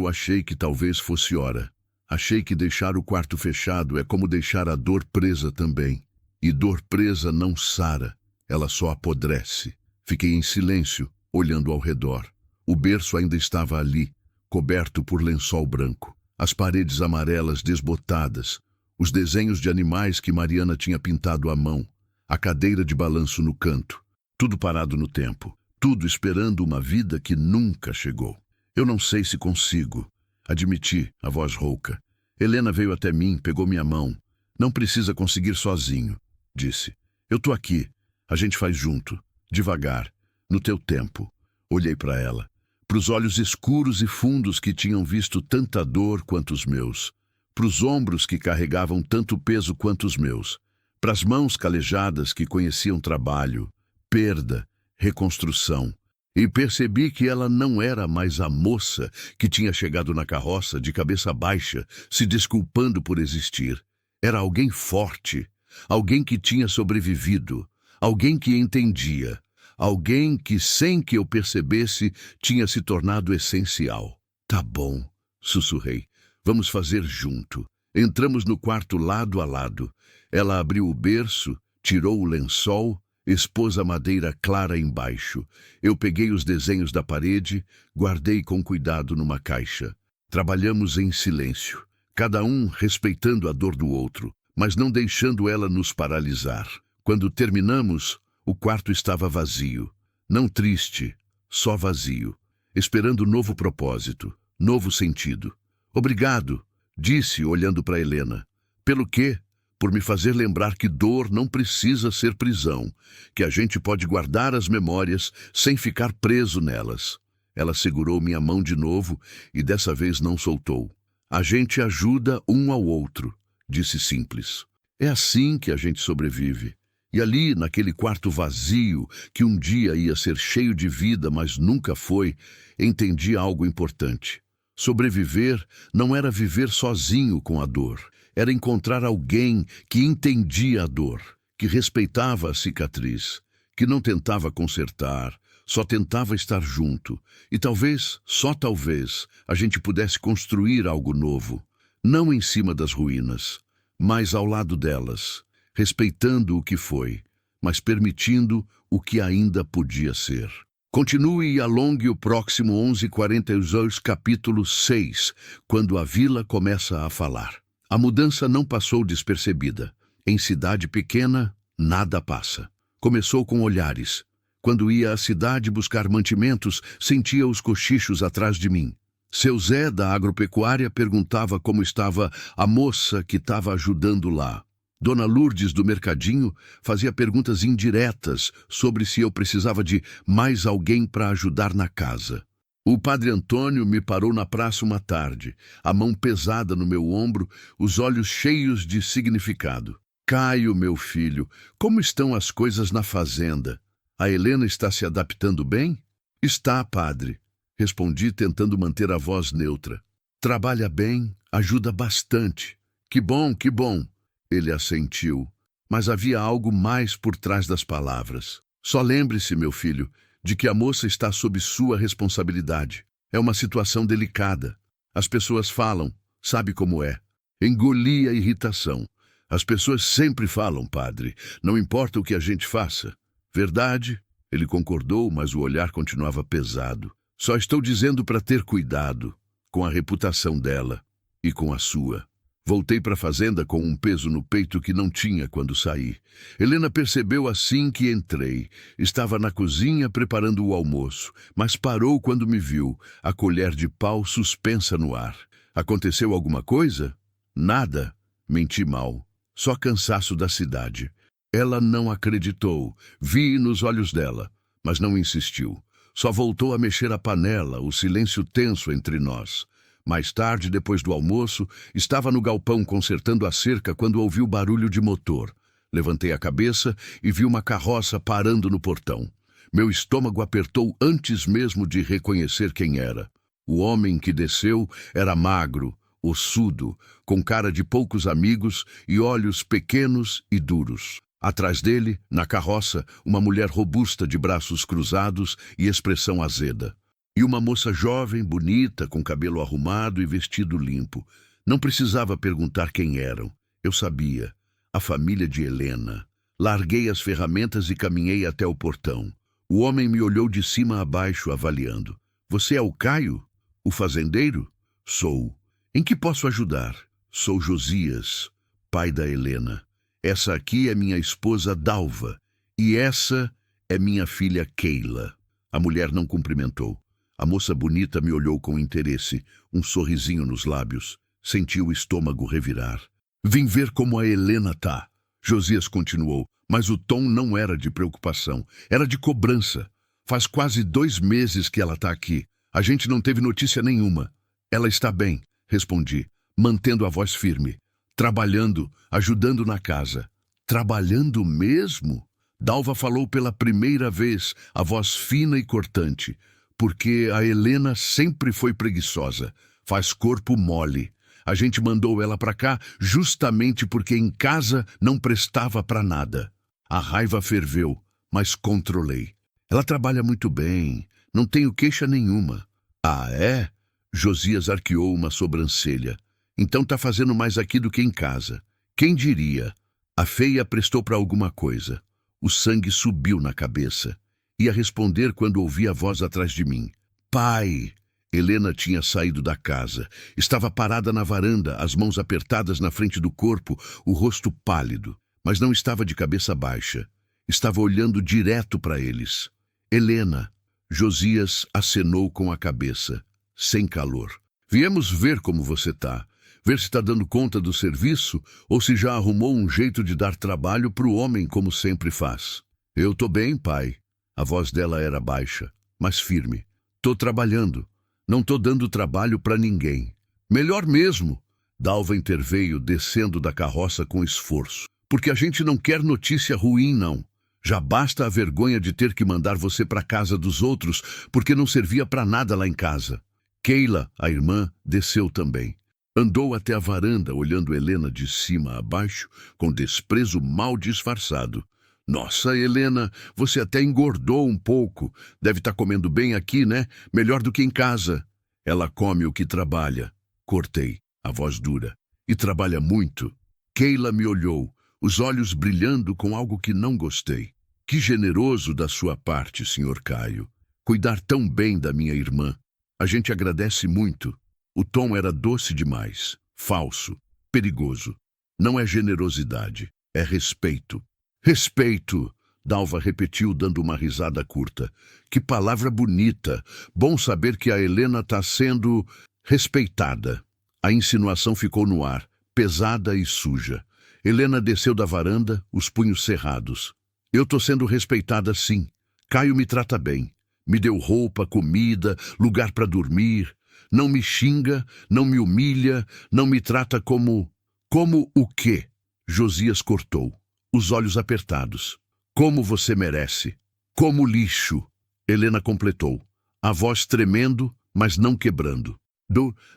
achei que talvez fosse hora. Achei que deixar o quarto fechado é como deixar a dor presa também. E dor presa não sara, ela só apodrece. Fiquei em silêncio, olhando ao redor. O berço ainda estava ali, coberto por lençol branco. As paredes amarelas desbotadas, os desenhos de animais que Mariana tinha pintado à mão, a cadeira de balanço no canto, tudo parado no tempo, tudo esperando uma vida que nunca chegou. Eu não sei se consigo, admiti, a voz rouca. Helena veio até mim, pegou minha mão. Não precisa conseguir sozinho. disse. Eu tô aqui. A gente faz junto, devagar, no teu tempo. Olhei para ela, para os olhos escuros e fundos que tinham visto tanta dor quanto os meus, para os ombros que carregavam tanto peso quanto os meus, para as mãos calejadas que conheciam trabalho, perda, reconstrução. E percebi que ela não era mais a moça que tinha chegado na carroça de cabeça baixa, se desculpando por existir. Era alguém forte, alguém que tinha sobrevivido, alguém que entendia, alguém que, sem que eu percebesse, tinha se tornado essencial. Tá bom, sussurrei. Vamos fazer junto. Entramos no quarto lado a lado. Ela abriu o berço, tirou o lençol, expôs a madeira clara embaixo. Eu peguei os desenhos da parede, guardei com cuidado numa caixa. Trabalhamos em silêncio, cada um respeitando a dor do outro, mas não deixando ela nos paralisar. Quando terminamos, o quarto estava vazio. Não triste, só vazio, esperando novo propósito, novo sentido. Obrigado, disse olhando para Helena. Pelo quê? Por me fazer lembrar que dor não precisa ser prisão, que a gente pode guardar as memórias sem ficar preso nelas. Ela segurou minha mão de novo e dessa vez não soltou. A gente ajuda um ao outro, disse simples. É assim que a gente sobrevive. E ali, naquele quarto vazio, que um dia ia ser cheio de vida, mas nunca foi, entendi algo importante. Sobreviver não era viver sozinho com a dor. Era encontrar alguém que entendia a dor, que respeitava a cicatriz, que não tentava consertar, só tentava estar junto. E talvez, só talvez, a gente pudesse construir algo novo, não em cima das ruínas, mas ao lado delas, respeitando o que foi, mas permitindo o que ainda podia ser. Continue e alongue o próximo 11:42, capítulo 6, quando a vila começa a falar. A mudança não passou despercebida. Em cidade pequena, nada passa. Começou com olhares. Quando ia à cidade buscar mantimentos, sentia os cochichos atrás de mim. Seu Zé, da agropecuária, perguntava como estava a moça que estava ajudando lá. Dona Lourdes, do mercadinho, fazia perguntas indiretas sobre se eu precisava de mais alguém para ajudar na casa. O padre Antônio me parou na praça uma tarde, a mão pesada no meu ombro, os olhos cheios de significado. Caio, meu filho, como estão as coisas na fazenda? A Helena está se adaptando bem? Está, padre, respondi tentando manter a voz neutra. Trabalha bem, ajuda bastante. Que bom, que bom. Ele assentiu, mas havia algo mais por trás das palavras. Só lembre-se, meu filho, de que a moça está sob sua responsabilidade. É uma situação delicada. As pessoas falam, sabe como é. Engoli a irritação. As pessoas sempre falam, padre, não importa o que a gente faça. Verdade? Ele concordou, mas o olhar continuava pesado. Só estou dizendo para ter cuidado com a reputação dela e com a sua. Voltei para a fazenda com um peso no peito que não tinha quando saí. Helena percebeu assim que entrei. Estava na cozinha preparando o almoço, mas parou quando me viu, a colher de pau suspensa no ar. Aconteceu alguma coisa? Nada. Menti mal. Só cansaço da cidade. Ela não acreditou. Vi nos olhos dela, mas não insistiu. Só voltou a mexer a panela, o silêncio tenso entre nós. Mais tarde, depois do almoço, estava no galpão consertando a cerca quando ouvi o barulho de motor. Levantei a cabeça e vi uma carroça parando no portão. Meu estômago apertou antes mesmo de reconhecer quem era. O homem que desceu era magro, ossudo, com cara de poucos amigos e olhos pequenos e duros. Atrás dele, na carroça, uma mulher robusta de braços cruzados e expressão azeda. E uma moça jovem, bonita, com cabelo arrumado e vestido limpo. Não precisava perguntar quem eram. Eu sabia. A família de Helena. Larguei as ferramentas e caminhei até o portão. O homem me olhou de cima a baixo, avaliando. Você é o Caio? O fazendeiro? Sou. Em que posso ajudar? Sou Josias, pai da Helena. Essa aqui é minha esposa Dalva. E essa é minha filha Keila. A mulher não cumprimentou. A moça bonita me olhou com interesse, um sorrisinho nos lábios. Senti o estômago revirar. Vim ver como a Helena tá. Josias continuou, mas o tom não era de preocupação, era de cobrança. Faz quase 2 meses que ela está aqui. A gente não teve notícia nenhuma. Ela está bem, respondi, mantendo a voz firme. Trabalhando, ajudando na casa. Trabalhando mesmo? Dalva falou pela primeira vez, a voz fina e cortante. Porque a Helena sempre foi preguiçosa. Faz corpo mole. A gente mandou ela para cá justamente porque em casa não prestava para nada. A raiva ferveu, mas controlei. Ela trabalha muito bem, não tenho queixa nenhuma. Ah, é? Josias arqueou uma sobrancelha. Então tá fazendo mais aqui do que em casa. Quem diria? A feia prestou para alguma coisa. O sangue subiu na cabeça. Ia responder quando ouvi a voz atrás de mim. Pai! Helena tinha saído da casa. Estava parada na varanda, as mãos apertadas na frente do corpo, o rosto pálido. Mas não estava de cabeça baixa. Estava olhando direto para eles. Helena. Josias acenou com a cabeça, sem calor. Viemos ver como você tá. Ver se está dando conta do serviço ou se já arrumou um jeito de dar trabalho para o homem como sempre faz. Eu tô bem, pai. A voz dela era baixa, mas firme. Tô trabalhando. Não tô dando trabalho para ninguém. Melhor mesmo. Dalva interveio, descendo da carroça com esforço. Porque a gente não quer notícia ruim, não. Já basta a vergonha de ter que mandar você para casa dos outros, porque não servia para nada lá em casa. Keila, a irmã, desceu também. Andou até a varanda, olhando Helena de cima a baixo, com desprezo mal disfarçado. Nossa, Helena, você até engordou um pouco. Deve estar comendo bem aqui, né? Melhor do que em casa. Ela come o que trabalha. Cortei, a voz dura. E trabalha muito. Keila me olhou, os olhos brilhando com algo que não gostei. Que generoso da sua parte, Sr. Caio. Cuidar tão bem da minha irmã. A gente agradece muito. O tom era doce demais, falso, perigoso. Não é generosidade, é respeito. Respeito, Dalva repetiu dando uma risada curta. Que palavra bonita. Bom saber que a Helena está sendo respeitada. A insinuação ficou no ar, pesada e suja. Helena desceu da varanda, os punhos cerrados. Eu tô sendo respeitada sim. Caio me trata bem. Me deu roupa, comida, lugar para dormir. Não me xinga, não me humilha, não me trata como... Como o quê? Josias cortou, os olhos apertados. Como você merece. Como lixo. Helena completou, a voz tremendo, mas não quebrando.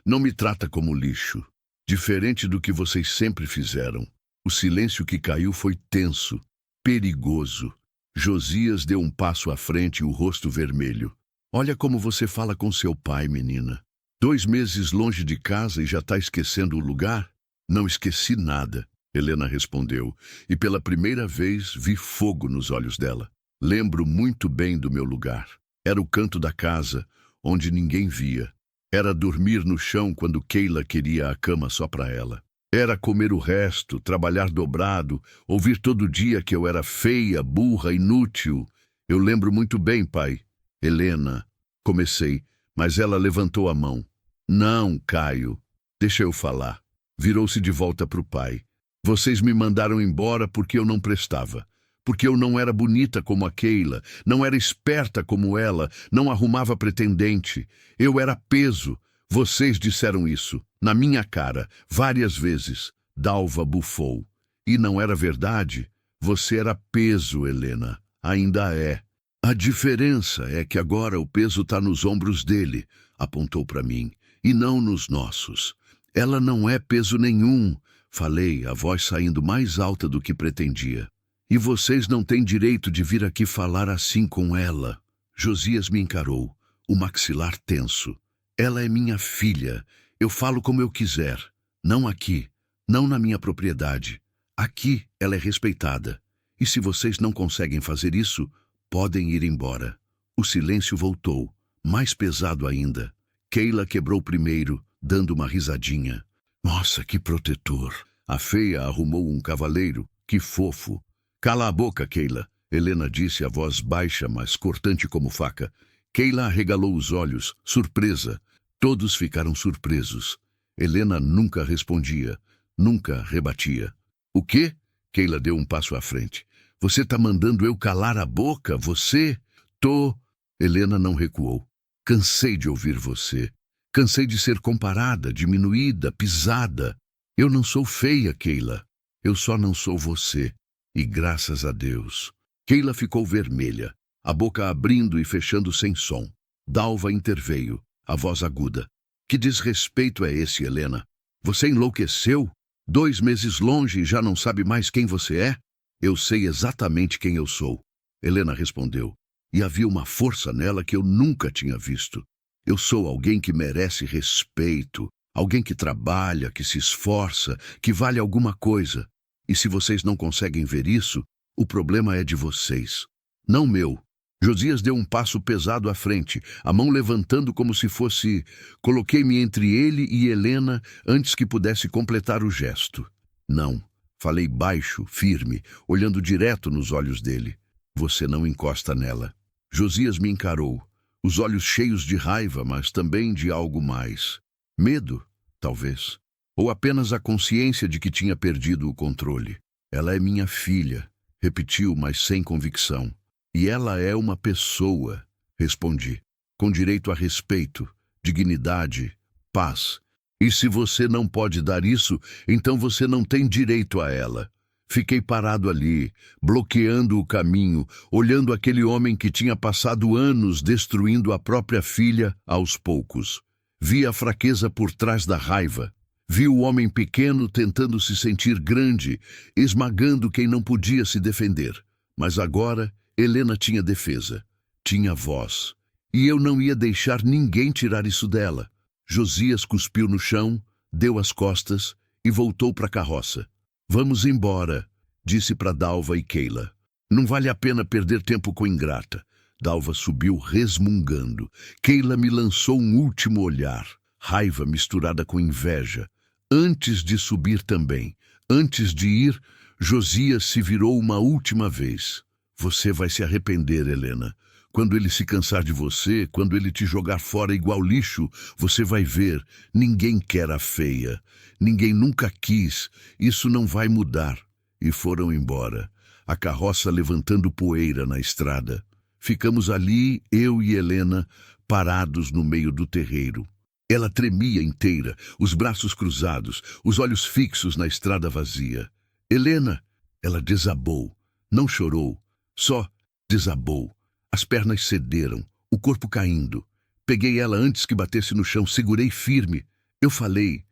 Não me trata como lixo. Diferente do que vocês sempre fizeram. O silêncio que caiu foi tenso, perigoso. Josias deu um passo à frente, o rosto vermelho. Olha como você fala com seu pai, menina. 2 meses longe de casa e já está esquecendo o lugar? Não esqueci nada, Helena respondeu, e pela primeira vez vi fogo nos olhos dela. Lembro muito bem do meu lugar. Era o canto da casa, onde ninguém via. Era dormir no chão quando Keila queria a cama só para ela. Era comer o resto, trabalhar dobrado, ouvir todo dia que eu era feia, burra, inútil. Eu lembro muito bem, pai. Helena, comecei, mas ela levantou a mão. Não, Caio, deixa eu falar. Virou-se de volta para o pai. Vocês me mandaram embora porque eu não prestava. Porque eu não era bonita como a Keila, não era esperta como ela, não arrumava pretendente. Eu era peso. Vocês disseram isso, na minha cara, várias vezes. Dalva bufou. E não era verdade? Você era peso, Helena. Ainda é. A diferença é que agora o peso está nos ombros dele, apontou para mim, e não nos nossos. Ela não é peso nenhum, falei, a voz saindo mais alta do que pretendia. E vocês não têm direito de vir aqui falar assim com ela. Josias me encarou, o maxilar tenso. Ela é minha filha. Eu falo como eu quiser. Não aqui. Não na minha propriedade. Aqui ela é respeitada. E se vocês não conseguem fazer isso, podem ir embora. O silêncio voltou, mais pesado ainda. Keila quebrou primeiro, dando uma risadinha. Nossa, que protetor. A feia arrumou um cavaleiro. Que fofo. Cala a boca, Keila. Helena disse a voz baixa, mas cortante como faca. Keila arregalou os olhos, surpresa. Todos ficaram surpresos. Helena nunca respondia, nunca rebatia. O quê? Keila deu um passo à frente. Você tá mandando eu calar a boca? Você? Tô... Helena não recuou. Cansei de ouvir você. Cansei de ser comparada, diminuída, pisada. Eu não sou feia, Keila. Eu só não sou você. E graças a Deus. Keila ficou vermelha, a boca abrindo e fechando sem som. Dalva interveio, a voz aguda. Que desrespeito é esse, Helena? Você enlouqueceu? 2 meses longe e já não sabe mais quem você é? Eu sei exatamente quem eu sou. Helena respondeu. E havia uma força nela que eu nunca tinha visto. Eu sou alguém que merece respeito, alguém que trabalha, que se esforça, que vale alguma coisa. E se vocês não conseguem ver isso, o problema é de vocês, não meu. Josias deu um passo pesado à frente, a mão levantando como se fosse... Coloquei-me entre ele e Helena antes que pudesse completar o gesto. Não, falei baixo, firme, olhando direto nos olhos dele. Você não encosta nela. Josias me encarou, os olhos cheios de raiva, mas também de algo mais. Medo, talvez. Ou apenas a consciência de que tinha perdido o controle. Ela é minha filha, repetiu, mas sem convicção. E ela é uma pessoa, respondi, com direito a respeito, dignidade, paz. E se você não pode dar isso, então você não tem direito a ela. Fiquei parado ali, bloqueando o caminho, olhando aquele homem que tinha passado anos destruindo a própria filha aos poucos. Vi a fraqueza por trás da raiva. Vi o homem pequeno tentando se sentir grande, esmagando quem não podia se defender. Mas agora, Helena tinha defesa, tinha voz. E eu não ia deixar ninguém tirar isso dela. Josias cuspiu no chão, deu as costas e voltou para a carroça. Vamos embora, disse para Dalva e Keila. Não vale a pena perder tempo com ingrata. Dalva subiu resmungando. Keila me lançou um último olhar, raiva misturada com inveja. Antes de subir também, antes de ir, Josias se virou uma última vez. Você vai se arrepender, Helena. Quando ele se cansar de você, quando ele te jogar fora igual lixo, você vai ver. Ninguém quer a feia. Ninguém nunca quis. Isso não vai mudar. E foram embora. A carroça levantando poeira na estrada. Ficamos ali, eu e Helena, parados no meio do terreiro. Ela tremia inteira, os braços cruzados, os olhos fixos na estrada vazia. Helena, ela desabou. Não chorou, só desabou. As pernas cederam, o corpo caindo. Peguei ela antes que batesse no chão, segurei firme. Eu falei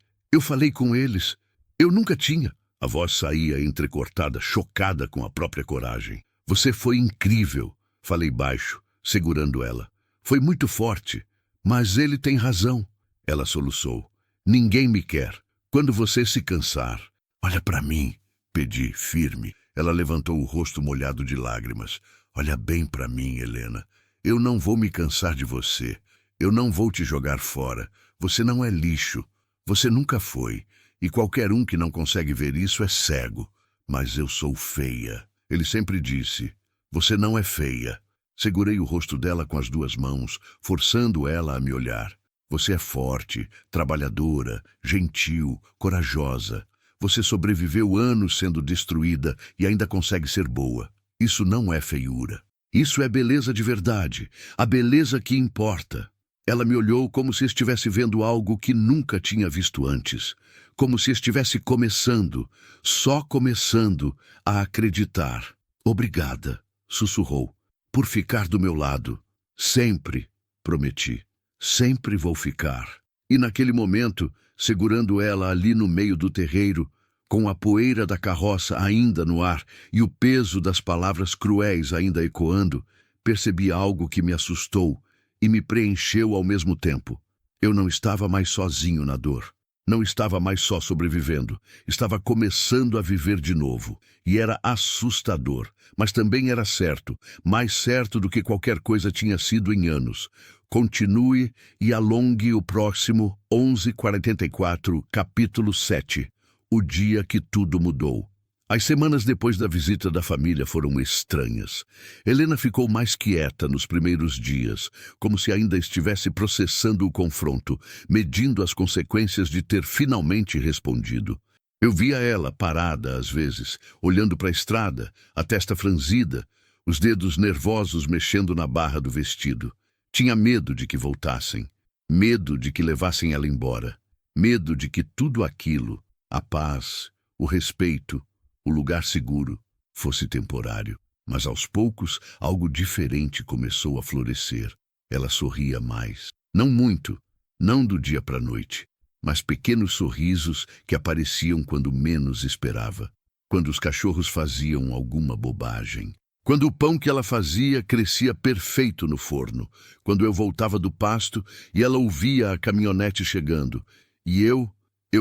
com eles. Eu nunca tinha. A voz saía entrecortada, chocada com a própria coragem. Você foi incrível, falei baixo, segurando ela. Foi muito forte, mas ele tem razão. Ela soluçou. Ninguém me quer. Quando você se cansar, olha para mim, pedi, firme. Ela levantou o rosto molhado de lágrimas. Olha bem para mim, Helena. Eu não vou me cansar de você. Eu não vou te jogar fora. Você não é lixo. Você nunca foi. E qualquer um que não consegue ver isso é cego. Mas eu sou feia. Ele sempre disse, você não é feia. Segurei o rosto dela com as 2 mãos, forçando ela a me olhar. Você é forte, trabalhadora, gentil, corajosa. Você sobreviveu anos sendo destruída e ainda consegue ser boa. Isso não é feiura. Isso é beleza de verdade, a beleza que importa. Ela me olhou como se estivesse vendo algo que nunca tinha visto antes. Como se estivesse começando, só começando, a acreditar. Obrigada, sussurrou, por ficar do meu lado. Sempre, prometi. Sempre vou ficar. E naquele momento, segurando ela ali no meio do terreiro, com a poeira da carroça ainda no ar e o peso das palavras cruéis ainda ecoando, percebi algo que me assustou e me preencheu ao mesmo tempo. Eu não estava mais sozinho na dor. Não estava mais só sobrevivendo. Estava começando a viver de novo. E era assustador, mas também era certo, mais certo do que qualquer coisa tinha sido em anos. Continue e alongue o próximo 11:44, capítulo 7. O dia que tudo mudou. As semanas depois da visita da família foram estranhas. Helena ficou mais quieta nos primeiros dias, como se ainda estivesse processando o confronto, medindo as consequências de ter finalmente respondido. Eu via ela parada, às vezes, olhando para a estrada, a testa franzida, os dedos nervosos mexendo na barra do vestido. Tinha medo de que voltassem, medo de que levassem ela embora, medo de que tudo aquilo, a paz, o respeito, o lugar seguro, fosse temporário. Mas aos poucos, algo diferente começou a florescer. Ela sorria mais. Não muito, não do dia para a noite, mas pequenos sorrisos que apareciam quando menos esperava. Quando os cachorros faziam alguma bobagem. Quando o pão que ela fazia crescia perfeito no forno. Quando eu voltava do pasto e ela ouvia a caminhonete chegando. E eu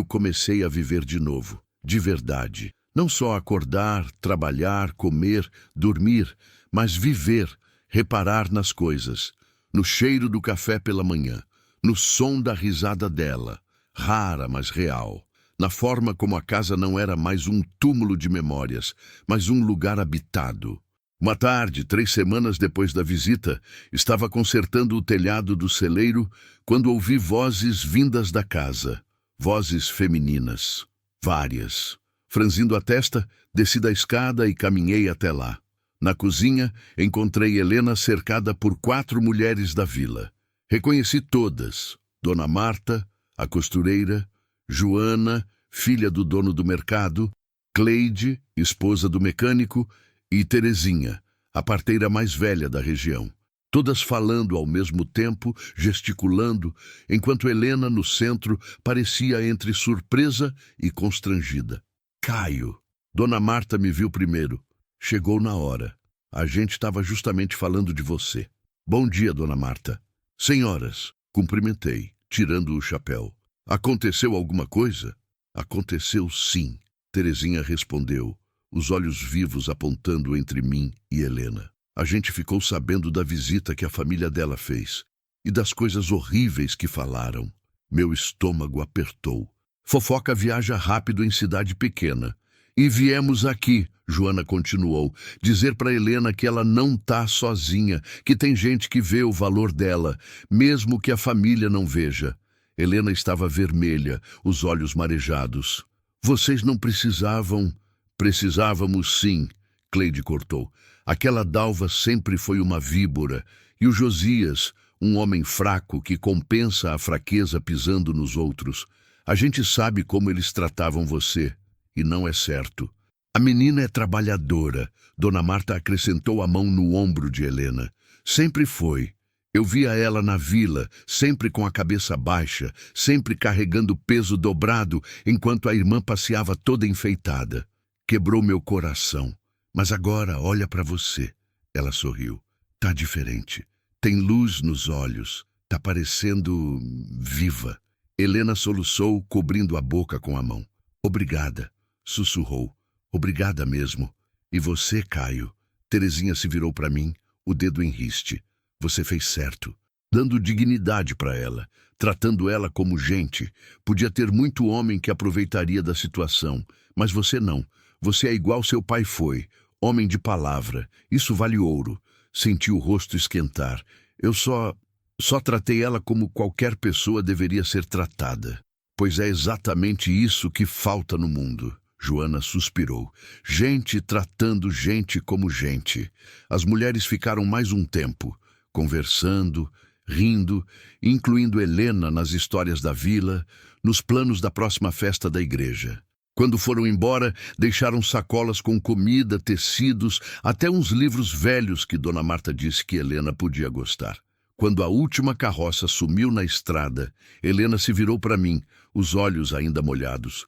comecei a viver de novo, de verdade. Não só acordar, trabalhar, comer, dormir, mas viver, reparar nas coisas. No cheiro do café pela manhã, no som da risada dela, rara, mas real. Na forma como a casa não era mais um túmulo de memórias, mas um lugar habitado. Uma tarde, 3 semanas depois da visita, estava consertando o telhado do celeiro quando ouvi vozes vindas da casa. Vozes femininas. Várias. Franzindo a testa, desci da escada e caminhei até lá. Na cozinha, encontrei Helena cercada por 4 mulheres da vila. Reconheci todas. Dona Marta, a costureira, Joana, filha do dono do mercado, Cleide, esposa do mecânico, e Terezinha, a parteira mais velha da região. Todas falando ao mesmo tempo, gesticulando, enquanto Helena, no centro, parecia entre surpresa e constrangida. Caio. Dona Marta me viu primeiro. Chegou na hora. A gente estava justamente falando de você. Bom dia, Dona Marta. Senhoras, cumprimentei, tirando o chapéu. Aconteceu alguma coisa? Aconteceu sim, Terezinha respondeu, os olhos vivos apontando entre mim e Helena. A gente ficou sabendo da visita que a família dela fez e das coisas horríveis que falaram. Meu estômago apertou. Fofoca viaja rápido em cidade pequena. E viemos aqui, Joana continuou, dizer para Helena que ela não tá sozinha, que tem gente que vê o valor dela, mesmo que a família não veja. Helena estava vermelha, os olhos marejados. Vocês não precisavam... Precisávamos sim, Cleide cortou. Aquela Dalva sempre foi uma víbora, e o Josias, um homem fraco que compensa a fraqueza pisando nos outros. A gente sabe como eles tratavam você, e não é certo. A menina é trabalhadora, Dona Marta acrescentou a mão no ombro de Helena. Sempre foi. Eu via ela na vila, sempre com a cabeça baixa, sempre carregando peso dobrado, enquanto a irmã passeava toda enfeitada. Quebrou meu coração. Mas agora olha para você. Ela sorriu. Tá diferente. Tem luz nos olhos. Tá parecendo viva. Helena soluçou, cobrindo a boca com a mão. Obrigada, sussurrou. Obrigada mesmo. E você, Caio? Terezinha se virou para mim, o dedo em riste. Você fez certo, dando dignidade para ela, tratando ela como gente. Podia ter muito homem que aproveitaria da situação, mas você não. Você é igual seu pai foi, homem de palavra. Isso vale ouro. Senti o rosto esquentar. Eu só tratei ela como qualquer pessoa deveria ser tratada. Pois é exatamente isso que falta no mundo. Joana suspirou. Gente tratando gente como gente. As mulheres ficaram mais um tempo, conversando, rindo, incluindo Helena nas histórias da vila, nos planos da próxima festa da igreja. Quando foram embora, deixaram sacolas com comida, tecidos, até uns livros velhos que Dona Marta disse que Helena podia gostar. Quando a última carroça sumiu na estrada, Helena se virou para mim, os olhos ainda molhados.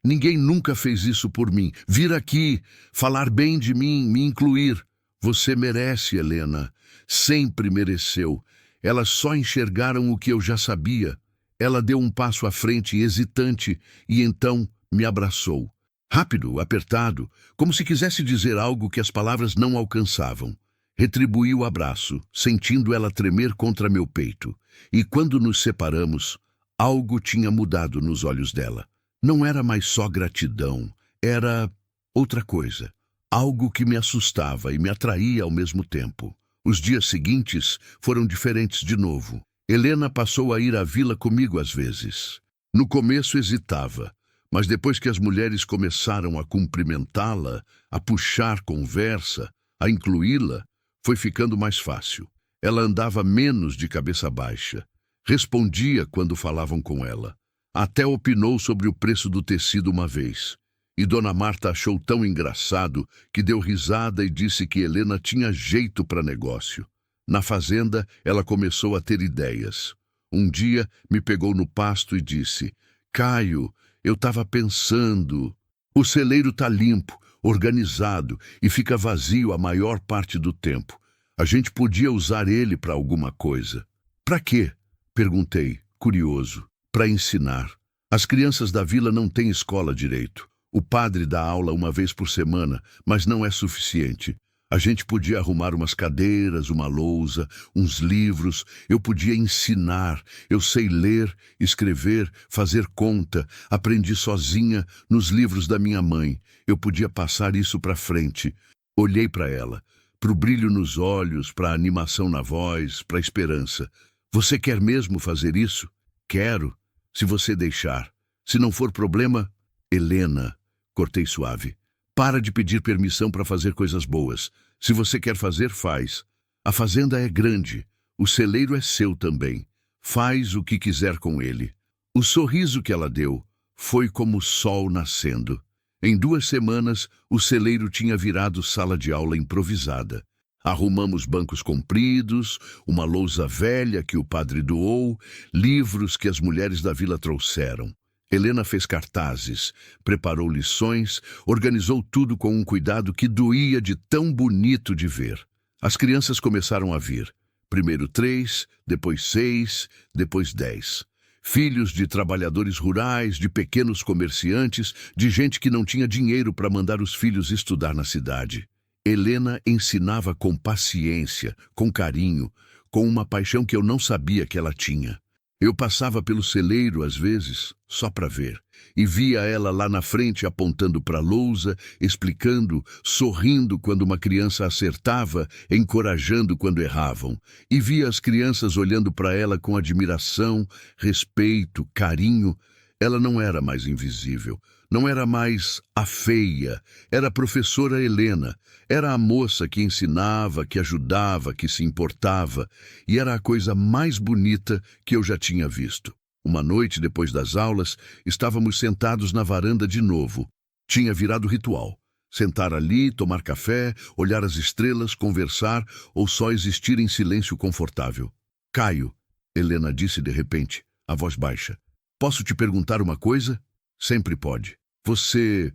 Ninguém nunca fez isso por mim. Vir aqui, falar bem de mim, me incluir. Você merece, Helena. Sempre mereceu. Elas só enxergaram o que eu já sabia. Ela deu um passo à frente, hesitante, e então me abraçou. Rápido, apertado, como se quisesse dizer algo que as palavras não alcançavam. Retribuí o abraço, sentindo ela tremer contra meu peito. E quando nos separamos, algo tinha mudado nos olhos dela. Não era mais só gratidão, era outra coisa. Algo que me assustava e me atraía ao mesmo tempo. Os dias seguintes foram diferentes de novo. Helena passou a ir à vila comigo às vezes. No começo hesitava. Mas depois que as mulheres começaram a cumprimentá-la, a puxar conversa, a incluí-la, foi ficando mais fácil. Ela andava menos de cabeça baixa. Respondia quando falavam com ela. Até opinou sobre o preço do tecido uma vez. E Dona Marta achou tão engraçado que deu risada e disse que Helena tinha jeito para negócio. Na fazenda, ela começou a ter ideias. Um dia, me pegou no pasto e disse: Caio, eu estava pensando. O celeiro está limpo, organizado e fica vazio a maior parte do tempo. A gente podia usar ele para alguma coisa. Para quê? Perguntei, curioso. Para ensinar. As crianças da vila não têm escola direito. O padre dá aula uma vez por semana, mas não é suficiente. A gente podia arrumar umas cadeiras, uma lousa, uns livros. Eu podia ensinar. Eu sei ler, escrever, fazer conta. Aprendi sozinha nos livros da minha mãe. Eu podia passar isso para frente. Olhei para ela, para o brilho nos olhos, para a animação na voz, para a esperança. Você quer mesmo fazer isso? Quero, se você deixar. Se não for problema, Helena, cortei suave. Para de pedir permissão para fazer coisas boas. Se você quer fazer, faz. A fazenda é grande. O celeiro é seu também. Faz o que quiser com ele. O sorriso que ela deu foi como o sol nascendo. Em 2 semanas, o celeiro tinha virado sala de aula improvisada. Arrumamos bancos compridos, uma lousa velha que o padre doou, livros que as mulheres da vila trouxeram. Helena fez cartazes, preparou lições, organizou tudo com um cuidado que doía de tão bonito de ver. As crianças começaram a vir. Primeiro 3, depois 6, depois 10. Filhos de trabalhadores rurais, de pequenos comerciantes, de gente que não tinha dinheiro para mandar os filhos estudar na cidade. Helena ensinava com paciência, com carinho, com uma paixão que eu não sabia que ela tinha. Eu passava pelo celeiro, às vezes, só para ver, e via ela lá na frente apontando para a lousa, explicando, sorrindo quando uma criança acertava, encorajando quando erravam, e via as crianças olhando para ela com admiração, respeito, carinho. Ela não era mais invisível, não era mais a feia, era a professora Helena, era a moça que ensinava, que ajudava, que se importava, e era a coisa mais bonita que eu já tinha visto. Uma noite, depois das aulas, estávamos sentados na varanda de novo. Tinha virado ritual. Sentar ali, tomar café, olhar as estrelas, conversar ou só existir em silêncio confortável. Caio, Helena disse de repente, a voz baixa. Posso te perguntar uma coisa? Sempre pode. Você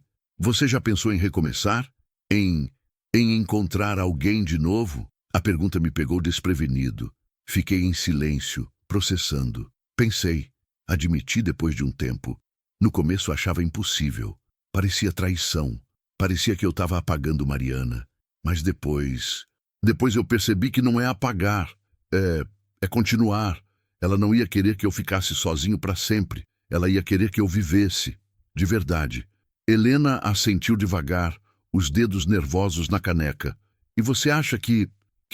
já pensou em recomeçar? Em encontrar alguém de novo? A pergunta me pegou desprevenido. Fiquei em silêncio, processando. Pensei, admiti depois de um tempo. No começo achava impossível. Parecia traição. Parecia que eu estava apagando Mariana. Mas depois eu percebi que não é apagar. É continuar. Ela não ia querer que eu ficasse sozinho para sempre. Ela ia querer que eu vivesse. De verdade. Helena assentiu devagar, os dedos nervosos na caneca. E você acha que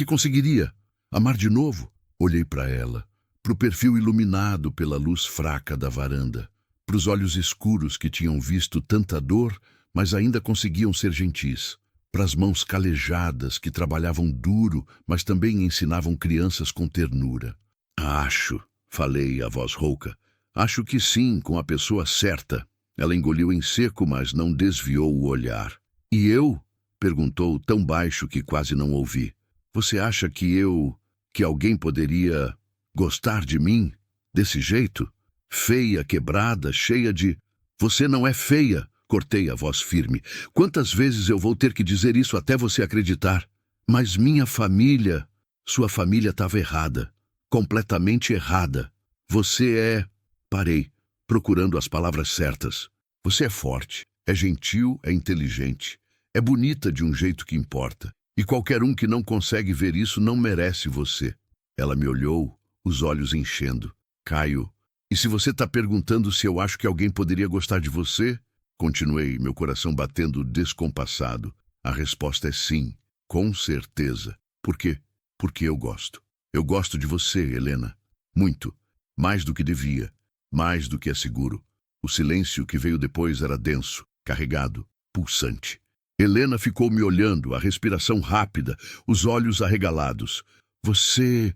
conseguiria amar de novo? Olhei para ela, para o perfil iluminado pela luz fraca da varanda, para os olhos escuros que tinham visto tanta dor, mas ainda conseguiam ser gentis, para as mãos calejadas que trabalhavam duro, mas também ensinavam crianças com ternura. Acho, falei, a voz rouca. Acho que sim, com a pessoa certa. Ela engoliu em seco, mas não desviou o olhar. E eu? Perguntou tão baixo que quase não ouvi. Você acha que alguém poderia gostar de mim? Desse jeito? Feia, quebrada, cheia de... Você não é feia, cortei a voz firme. Quantas vezes eu vou ter que dizer isso até você acreditar? Mas minha família... Sua família estava errada. Completamente errada. Você é... Parei, procurando as palavras certas. Você é forte, é gentil, é inteligente, é bonita de um jeito que importa. E qualquer um que não consegue ver isso não merece você. Ela me olhou, os olhos enchendo. Caio, e se você está perguntando se eu acho que alguém poderia gostar de você? Continuei, meu coração batendo descompassado. A resposta é sim, com certeza. Por quê? Porque eu gosto. Eu gosto de você, Helena. Muito. Mais do que devia. Mais do que é seguro. O silêncio que veio depois era denso, carregado, pulsante. Helena ficou me olhando, a respiração rápida, os olhos arregalados. Você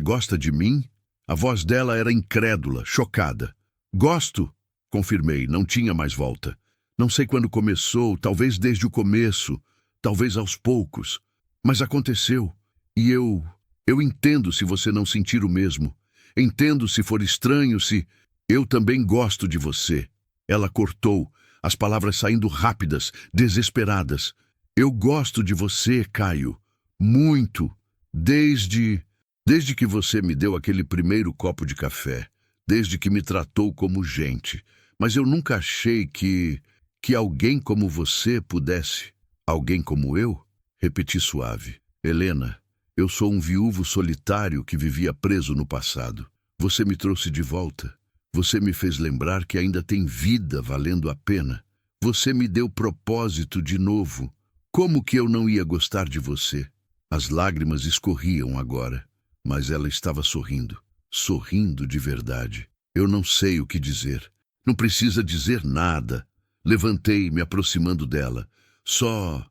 gosta de mim? A voz dela era incrédula, chocada. Gosto, confirmei, não tinha mais volta. Não sei quando começou, talvez desde o começo, talvez aos poucos. Mas aconteceu. E eu entendo se você não sentir o mesmo. Entendo se for estranho, se... Eu também gosto de você. Ela cortou, as palavras saindo rápidas, desesperadas. Eu gosto de você, Caio. Muito. Desde que você me deu aquele primeiro copo de café. Desde que me tratou como gente. Mas eu nunca achei que alguém como você pudesse. Alguém como eu? Repeti suave. Helena, eu sou um viúvo solitário que vivia preso no passado. Você me trouxe de volta. Você me fez lembrar que ainda tem vida valendo a pena. Você me deu propósito de novo. Como que eu não ia gostar de você? As lágrimas escorriam agora, mas ela estava sorrindo. Sorrindo de verdade. Eu não sei o que dizer. Não precisa dizer nada. Levantei, me aproximando dela. Só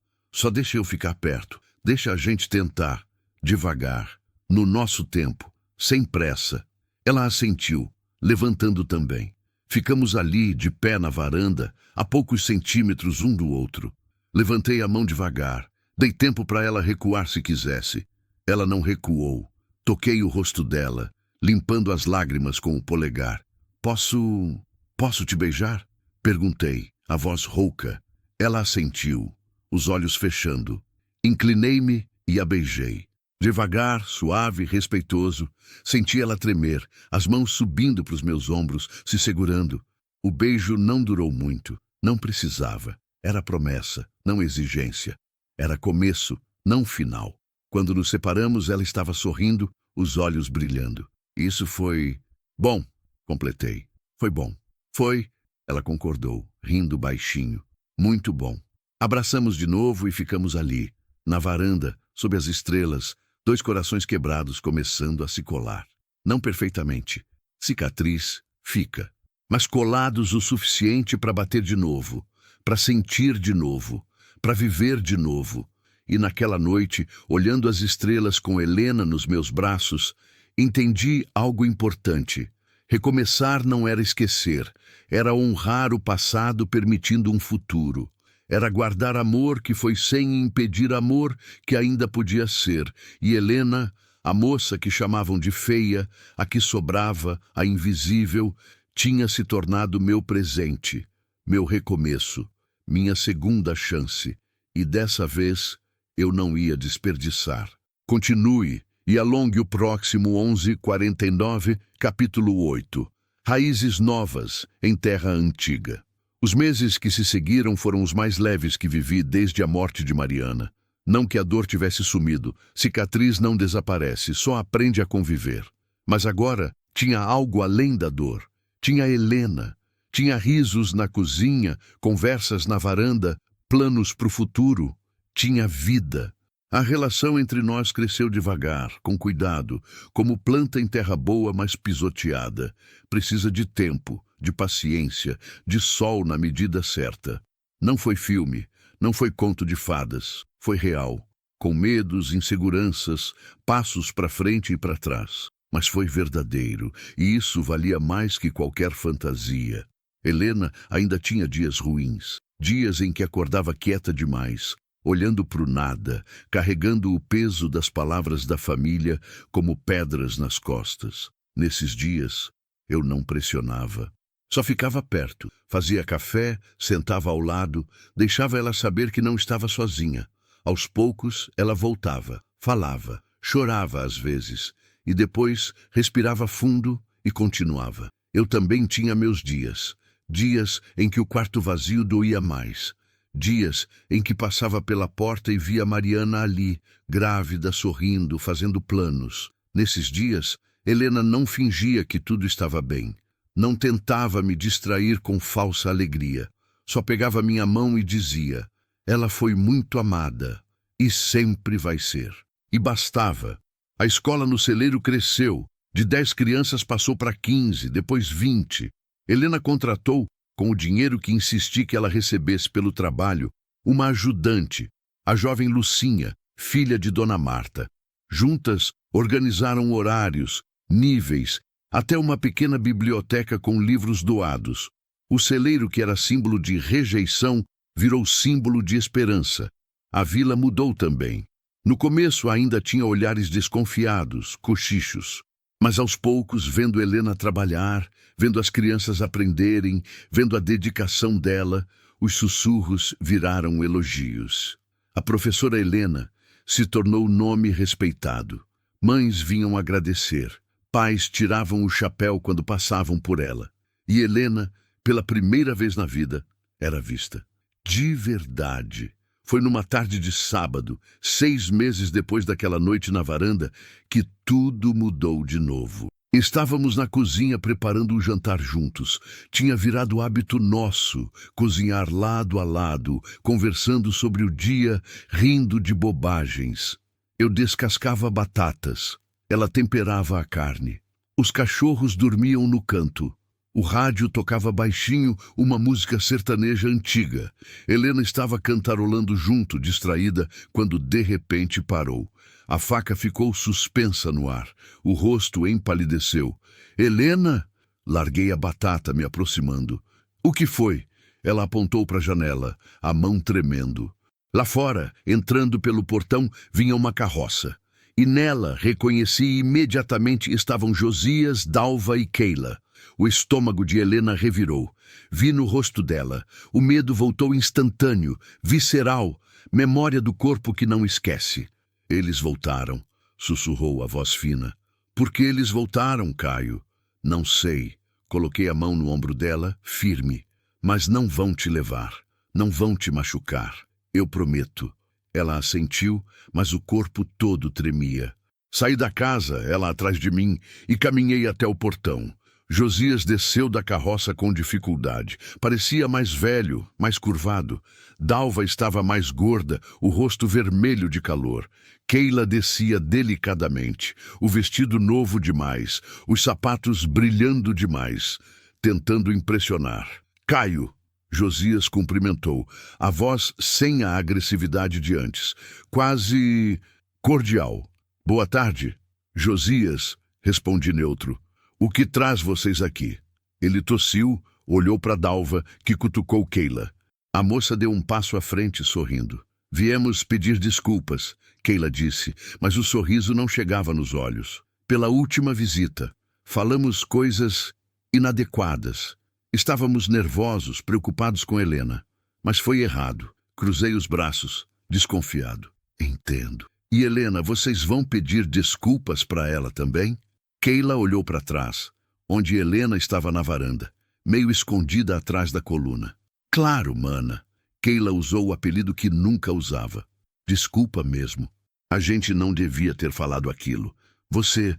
deixa eu ficar perto. Deixa a gente tentar. Devagar. No nosso tempo. Sem pressa. Ela assentiu, levantando também. Ficamos ali, de pé na varanda, a poucos centímetros um do outro. Levantei a mão devagar. Dei tempo para ela recuar se quisesse. Ela não recuou. Toquei o rosto dela, limpando as lágrimas com o polegar. Posso te beijar? Perguntei, a voz rouca. Ela assentiu, os olhos fechando. Inclinei-me e a beijei. Devagar, suave, respeitoso, senti ela tremer, as mãos subindo para os meus ombros, se segurando. O beijo não durou muito, não precisava. Era promessa, não exigência. Era começo, não final. Quando nos separamos, ela estava sorrindo, os olhos brilhando. Isso foi... bom, completei. Foi bom. Foi, ela concordou, rindo baixinho. Muito bom. Abraçamos de novo e ficamos ali, na varanda, sob as estrelas, 2 corações quebrados começando a se colar. Não perfeitamente. Cicatriz, fica. Mas colados o suficiente para bater de novo, para sentir de novo, para viver de novo. E naquela noite, olhando as estrelas com Helena nos meus braços, entendi algo importante. Recomeçar não era esquecer, era honrar o passado permitindo um futuro. Era guardar amor que foi sem impedir amor que ainda podia ser. E Helena, a moça que chamavam de feia, a que sobrava, a invisível, tinha se tornado meu presente, meu recomeço, minha segunda chance. E dessa vez eu não ia desperdiçar. Continue e alongue o próximo 11:49, capítulo 8. Raízes novas em terra antiga. Os meses que se seguiram foram os mais leves que vivi desde a morte de Mariana. Não que a dor tivesse sumido, cicatriz não desaparece, só aprende a conviver. Mas agora tinha algo além da dor. Tinha Helena, tinha risos na cozinha, conversas na varanda, planos para o futuro. Tinha vida. A relação entre nós cresceu devagar, com cuidado, como planta em terra boa, mas pisoteada. Precisa de tempo, de paciência, de sol na medida certa. Não foi filme, não foi conto de fadas, foi real, com medos, inseguranças, passos para frente e para trás. Mas foi verdadeiro, e isso valia mais que qualquer fantasia. Helena ainda tinha dias ruins, dias em que acordava quieta demais, olhando para o nada, carregando o peso das palavras da família como pedras nas costas. Nesses dias, eu não pressionava. Só ficava perto, fazia café, sentava ao lado, deixava ela saber que não estava sozinha. Aos poucos, ela voltava, falava, chorava às vezes, e depois respirava fundo e continuava. Eu também tinha meus dias, dias em que o quarto vazio doía mais, dias em que passava pela porta e via Mariana ali, grávida, sorrindo, fazendo planos. Nesses dias, Helena não fingia que tudo estava bem. Não tentava me distrair com falsa alegria. Só pegava minha mão e dizia: ela foi muito amada e sempre vai ser. E bastava. A escola no celeiro cresceu. De 10 crianças passou para 15, depois 20. Helena contratou, com o dinheiro que insisti que ela recebesse pelo trabalho, uma ajudante, a jovem Lucinha, filha de Dona Marta. Juntas, organizaram horários, níveis, até uma pequena biblioteca com livros doados. O celeiro, que era símbolo de rejeição, virou símbolo de esperança. A vila mudou também. No começo ainda tinha olhares desconfiados, cochichos. Mas aos poucos, vendo Helena trabalhar, vendo as crianças aprenderem, vendo a dedicação dela, os sussurros viraram elogios. A professora Helena se tornou nome respeitado. Mães vinham agradecer. Pais tiravam o chapéu quando passavam por ela. E Helena, pela primeira vez na vida, era vista. De verdade. Foi numa tarde de sábado, 6 meses depois daquela noite na varanda, que tudo mudou de novo. Estávamos na cozinha preparando um jantar juntos. Tinha virado hábito nosso, cozinhar lado a lado, conversando sobre o dia, rindo de bobagens. Eu descascava batatas. Ela temperava a carne. Os cachorros dormiam no canto. O rádio tocava baixinho uma música sertaneja antiga. Helena estava cantarolando junto, distraída, quando de repente parou. A faca ficou suspensa no ar. O rosto empalideceu. Helena? Larguei a batata, me aproximando. O que foi? Ela apontou para a janela, a mão tremendo. Lá fora, entrando pelo portão, vinha uma carroça. E nela reconheci imediatamente estavam Josias, Dalva e Keila. O estômago de Helena revirou. Vi no rosto dela. O medo voltou instantâneo, visceral, memória do corpo que não esquece. Eles voltaram, sussurrou a voz fina. Por que eles voltaram, Caio? Não sei. Coloquei a mão no ombro dela, firme. Mas não vão te levar. Não vão te machucar. Eu prometo. Ela assentiu, mas o corpo todo tremia. Saí da casa, ela atrás de mim, e caminhei até o portão. Josias desceu da carroça com dificuldade. Parecia mais velho, mais curvado. Dalva estava mais gorda, o rosto vermelho de calor. Keila descia delicadamente, o vestido novo demais, os sapatos brilhando demais, tentando impressionar. Caio! Josias cumprimentou, a voz sem a agressividade de antes, quase cordial. Boa tarde. Josias, respondi neutro. O que traz vocês aqui? Ele tossiu, olhou para Dalva, que cutucou Keila. A moça deu um passo à frente, sorrindo. Viemos pedir desculpas, Keila disse, mas o sorriso não chegava nos olhos. Pela última visita, falamos coisas inadequadas. Estávamos nervosos, preocupados com Helena. Mas foi errado. Cruzei os braços, desconfiado. Entendo. E Helena, vocês vão pedir desculpas para ela também? Keila olhou para trás, onde Helena estava na varanda, meio escondida atrás da coluna. Claro, mana. Keila usou o apelido que nunca usava. Desculpa mesmo. A gente não devia ter falado aquilo. Você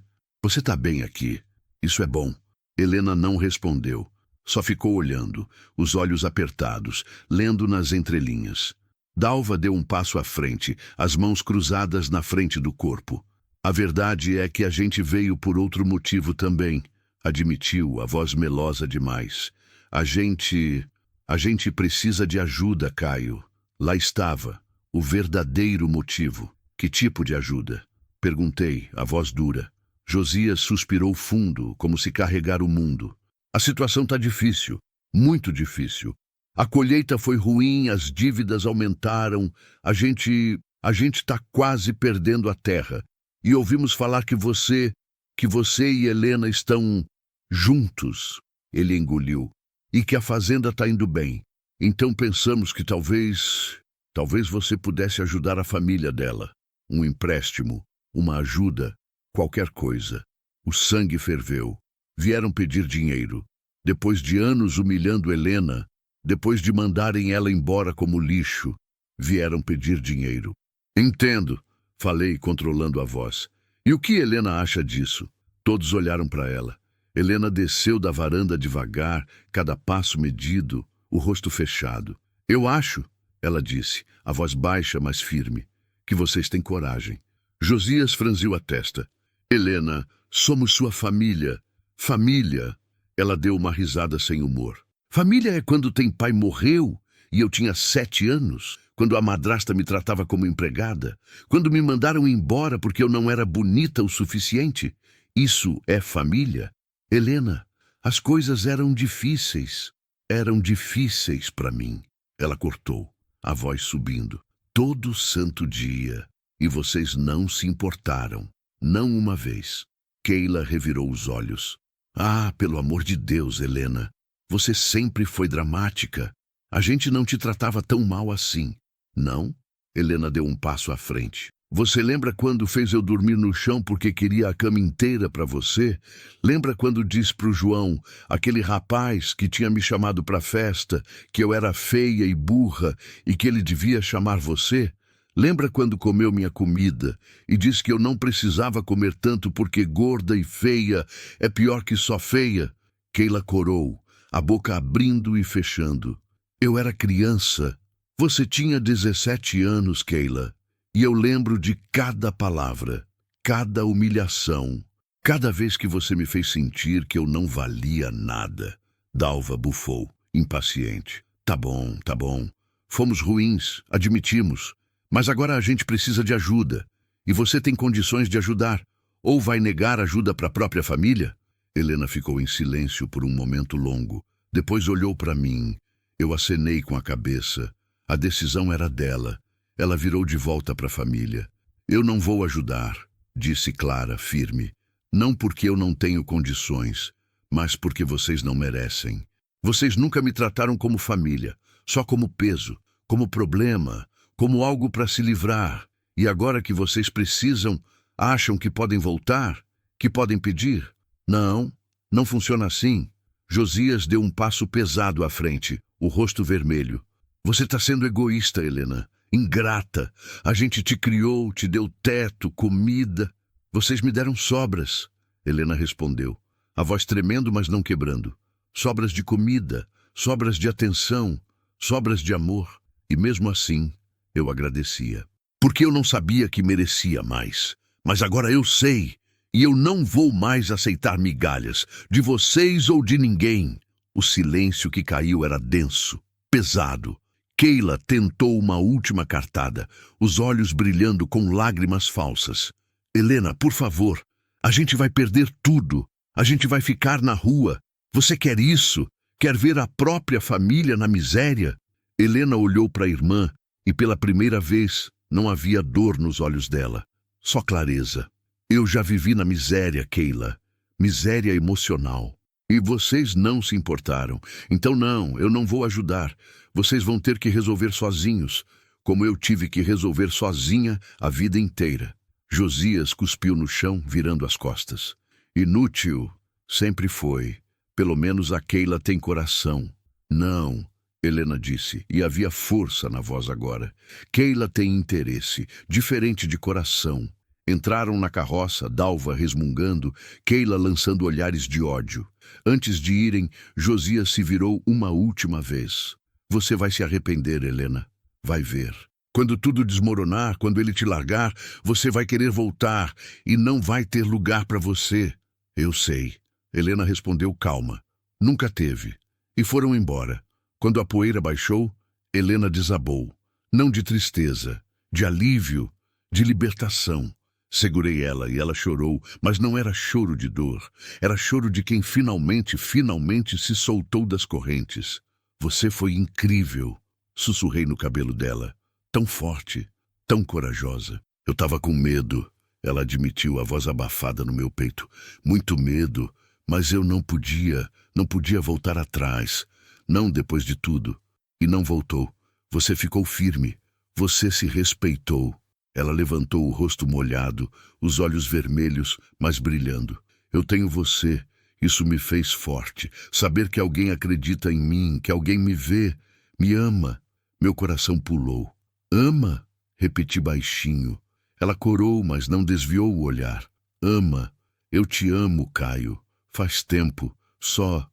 tá bem aqui. Isso é bom. Helena não respondeu. Só ficou olhando, os olhos apertados, lendo nas entrelinhas. Dalva deu um passo à frente, as mãos cruzadas na frente do corpo. A verdade é que a gente veio por outro motivo também, admitiu, a voz melosa demais. A gente precisa de ajuda, Caio. Lá estava, o verdadeiro motivo. Que tipo de ajuda? Perguntei, a voz dura. Josias suspirou fundo, como se carregar o mundo. A situação tá difícil, muito difícil. A colheita foi ruim, as dívidas aumentaram, a gente tá quase perdendo a terra. E ouvimos falar que você e Helena estão juntos. Ele engoliu. E que a fazenda tá indo bem. Então pensamos que talvez você pudesse ajudar a família dela. Um empréstimo, uma ajuda, qualquer coisa. O sangue ferveu. Vieram pedir dinheiro. Depois de anos humilhando Helena, depois de mandarem ela embora como lixo, vieram pedir dinheiro. Entendo. Falei, controlando a voz. E o que Helena acha disso? Todos olharam para ela. Helena desceu da varanda devagar, cada passo medido, o rosto fechado. Eu acho, ela disse, a voz baixa, mas firme, que vocês têm coragem. Josias franziu a testa. Helena, somos sua família. Família. Ela deu uma risada sem humor. Família é quando tem pai morreu e eu tinha 7 anos, quando a madrasta me tratava como empregada, quando me mandaram embora porque eu não era bonita o suficiente. Isso é família? Helena, as coisas eram difíceis. Eram difíceis para mim. Ela cortou, a voz subindo. Todo santo dia. E vocês não se importaram. Não uma vez. Keila revirou os olhos. Ah, pelo amor de Deus, Helena. Você sempre foi dramática. A gente não te tratava tão mal assim. Não? Helena deu um passo à frente. Você lembra quando fez eu dormir no chão porque queria a cama inteira para você? Lembra quando disse pro João, aquele rapaz que tinha me chamado para a festa, que eu era feia e burra e que ele devia chamar você? Lembra quando comeu minha comida e disse que eu não precisava comer tanto porque gorda e feia é pior que só feia? Keila corou, a boca abrindo e fechando. Eu era criança. Você tinha 17 anos, Keila. E eu lembro de cada palavra, cada humilhação, cada vez que você me fez sentir que eu não valia nada. Dalva bufou, impaciente. Tá bom, tá bom. Fomos ruins, admitimos. Mas agora a gente precisa de ajuda. E você tem condições de ajudar. Ou vai negar ajuda para a própria família? Helena ficou em silêncio por um momento longo. Depois olhou para mim. Eu acenei com a cabeça. A decisão era dela. Ela virou de volta para a família. Eu não vou ajudar, disse Clara, firme. Não porque eu não tenho condições, mas porque vocês não merecem. Vocês nunca me trataram como família, só como peso, como problema, como algo para se livrar. E agora que vocês precisam, acham que podem voltar? Que podem pedir? Não, não funciona assim. Josias deu um passo pesado à frente, o rosto vermelho. Você está sendo egoísta, Helena. Ingrata. A gente te criou, te deu teto, comida. Vocês me deram sobras. Helena respondeu, a voz tremendo, mas não quebrando. Sobras de comida, sobras de atenção, sobras de amor. E mesmo assim, eu agradecia. Porque eu não sabia que merecia mais. Mas agora eu sei. E eu não vou mais aceitar migalhas, de vocês ou de ninguém. O silêncio que caiu era denso, pesado. Keila tentou uma última cartada, os olhos brilhando com lágrimas falsas. Helena, por favor, a gente vai perder tudo. A gente vai ficar na rua. Você quer isso? Quer ver a própria família na miséria? Helena olhou para a irmã e pela primeira vez não havia dor nos olhos dela. Só clareza. Eu já vivi na miséria, Keila. Miséria emocional. E vocês não se importaram. Então não, eu não vou ajudar. Vocês vão ter que resolver sozinhos, como eu tive que resolver sozinha a vida inteira. Josias cuspiu no chão, virando as costas. Inútil, sempre foi. Pelo menos a Keila tem coração. Não, Helena disse, e havia força na voz agora. Keila tem interesse, diferente de coração. Entraram na carroça, Dalva resmungando, Keila lançando olhares de ódio. Antes de irem, Josias se virou uma última vez. Você vai se arrepender, Helena. Vai ver. Quando tudo desmoronar, quando ele te largar, você vai querer voltar e não vai ter lugar para você. Eu sei. Helena respondeu calma. Nunca teve. E foram embora. Quando a poeira baixou, Helena desabou. Não de tristeza, de alívio, de libertação. Segurei ela e ela chorou, mas não era choro de dor. Era choro de quem finalmente se soltou das correntes. Você foi incrível, sussurrei no cabelo dela. Tão forte, tão corajosa. Eu estava com medo, ela admitiu, a voz abafada no meu peito. Muito medo, mas eu não podia voltar atrás. Não depois de tudo. E não voltou. Você ficou firme. Você se respeitou. Ela levantou o rosto molhado, os olhos vermelhos, mas brilhando. Eu tenho você. Isso me fez forte. Saber que alguém acredita em mim, que alguém me vê, me ama. Meu coração pulou. Ama? Repeti baixinho. Ela corou, mas não desviou o olhar. Ama. Eu te amo, Caio. Faz tempo. Só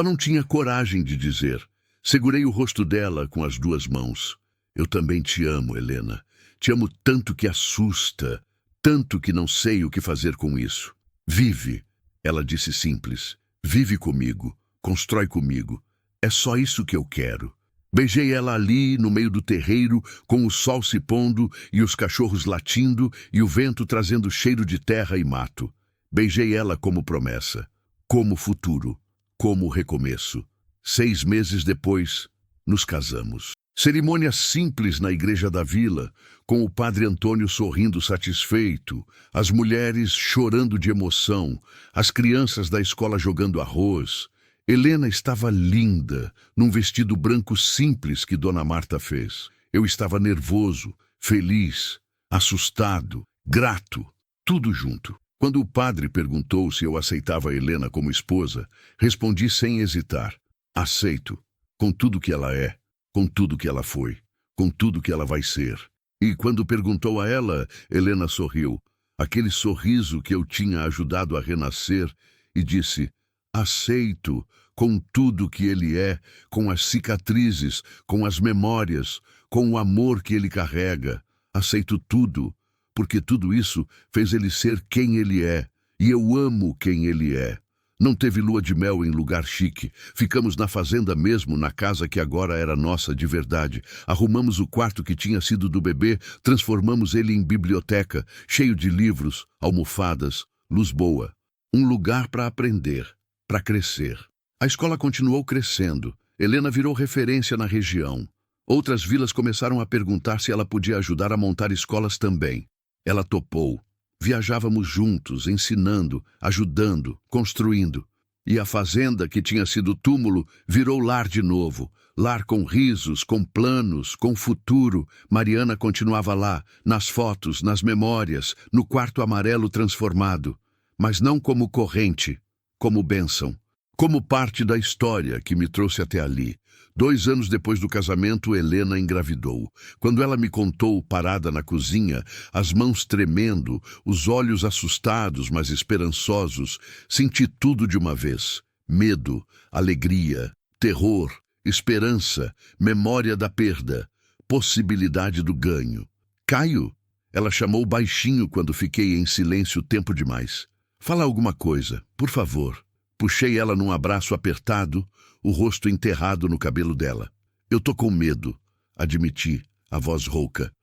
não tinha coragem de dizer. Segurei o rosto dela com as 2 mãos. Eu também te amo, Helena. Te amo tanto que assusta, tanto que não sei o que fazer com isso. Vive, ela disse simples. Vive comigo, constrói comigo. É só isso que eu quero. Beijei ela ali, no meio do terreiro, com o sol se pondo e os cachorros latindo e o vento trazendo cheiro de terra e mato. Beijei ela como promessa, como futuro, como recomeço. 6 meses depois, nos casamos. Cerimônia simples na igreja da vila, com o padre Antônio sorrindo satisfeito, as mulheres chorando de emoção, as crianças da escola jogando arroz. Helena estava linda, num vestido branco simples que Dona Marta fez. Eu estava nervoso, feliz, assustado, grato, tudo junto. Quando o padre perguntou se eu aceitava Helena como esposa, respondi sem hesitar: aceito, com tudo que ela é, com tudo que ela foi, com tudo que ela vai ser. E quando perguntou a ela, Helena sorriu, aquele sorriso que eu tinha ajudado a renascer, e disse: aceito, com tudo que ele é, com as cicatrizes, com as memórias, com o amor que ele carrega. Aceito tudo, porque tudo isso fez ele ser quem ele é, e eu amo quem ele é. Não teve lua de mel em lugar chique. Ficamos na fazenda mesmo, na casa que agora era nossa de verdade. Arrumamos o quarto que tinha sido do bebê, transformamos ele em biblioteca, cheio de livros, almofadas, luz boa. Um lugar para aprender, para crescer. A escola continuou crescendo. Helena virou referência na região. Outras vilas começaram a perguntar se ela podia ajudar a montar escolas também. Ela topou. Viajávamos juntos, ensinando, ajudando, construindo. E a fazenda, que tinha sido túmulo, virou lar de novo. Lar com risos, com planos, com futuro. Mariana continuava lá, nas fotos, nas memórias, no quarto amarelo transformado. Mas não como corrente, como bênção. Como parte da história que me trouxe até ali. 2 anos depois do casamento, Helena engravidou. Quando ela me contou, parada na cozinha, as mãos tremendo, os olhos assustados, mas esperançosos, senti tudo de uma vez. Medo, alegria, terror, esperança, memória da perda, possibilidade do ganho. Caio? Ela chamou baixinho quando fiquei em silêncio tempo demais. Fala alguma coisa, por favor. Puxei ela num abraço apertado, o rosto enterrado no cabelo dela. Eu tô com medo, admiti, a voz rouca.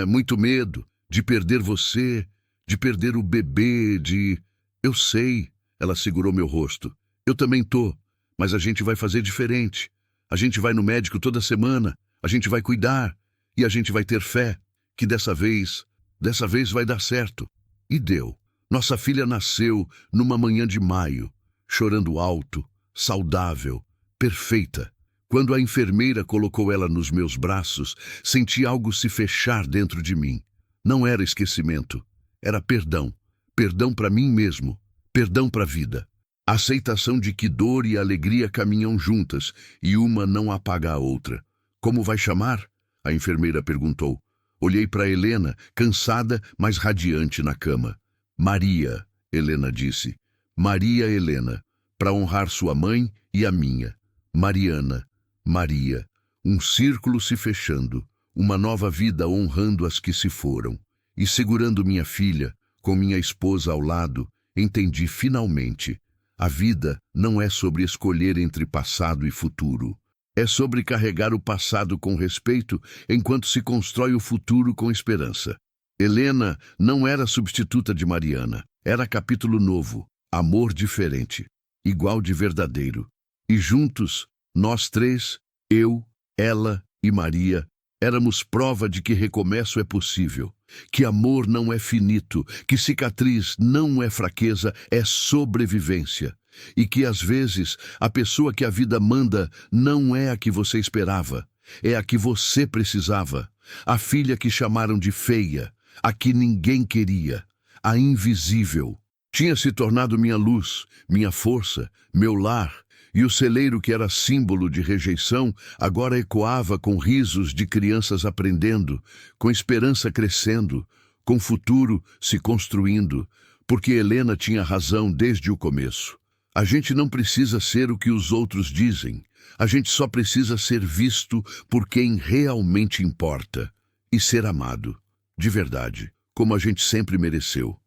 Muito medo, de perder você, de perder o bebê, de... Eu sei, ela segurou meu rosto. Eu também tô, mas a gente vai fazer diferente. A gente vai no médico toda semana, a gente vai cuidar, e a gente vai ter fé, que dessa vez vai dar certo. E deu. Nossa filha nasceu numa manhã de maio, chorando alto, saudável, perfeita. Quando a enfermeira colocou ela nos meus braços, senti algo se fechar dentro de mim. Não era esquecimento, era perdão. Perdão para mim mesmo, perdão para a vida. Aceitação de que dor e alegria caminham juntas e uma não apaga a outra. Como vai chamar? A enfermeira perguntou. Olhei para Helena, cansada, mas radiante na cama. Maria, Helena disse. Maria Helena, para honrar sua mãe e a minha. Mariana, Maria, um círculo se fechando, uma nova vida honrando as que se foram. E segurando minha filha, com minha esposa ao lado, entendi finalmente. A vida não é sobre escolher entre passado e futuro. É sobre carregar o passado com respeito enquanto se constrói o futuro com esperança. Helena não era substituta de Mariana, era capítulo novo. Amor diferente, igual de verdadeiro. E juntos, nós três, eu, ela e Maria, éramos prova de que recomeço é possível, que amor não é finito, que cicatriz não é fraqueza, é sobrevivência. E que às vezes a pessoa que a vida manda não é a que você esperava, é a que você precisava. A filha que chamaram de feia, a que ninguém queria, a invisível. Tinha se tornado minha luz, minha força, meu lar, e o celeiro que era símbolo de rejeição agora ecoava com risos de crianças aprendendo, com esperança crescendo, com futuro se construindo, porque Helena tinha razão desde o começo. A gente não precisa ser o que os outros dizem, a gente só precisa ser visto por quem realmente importa e ser amado, de verdade, como a gente sempre mereceu.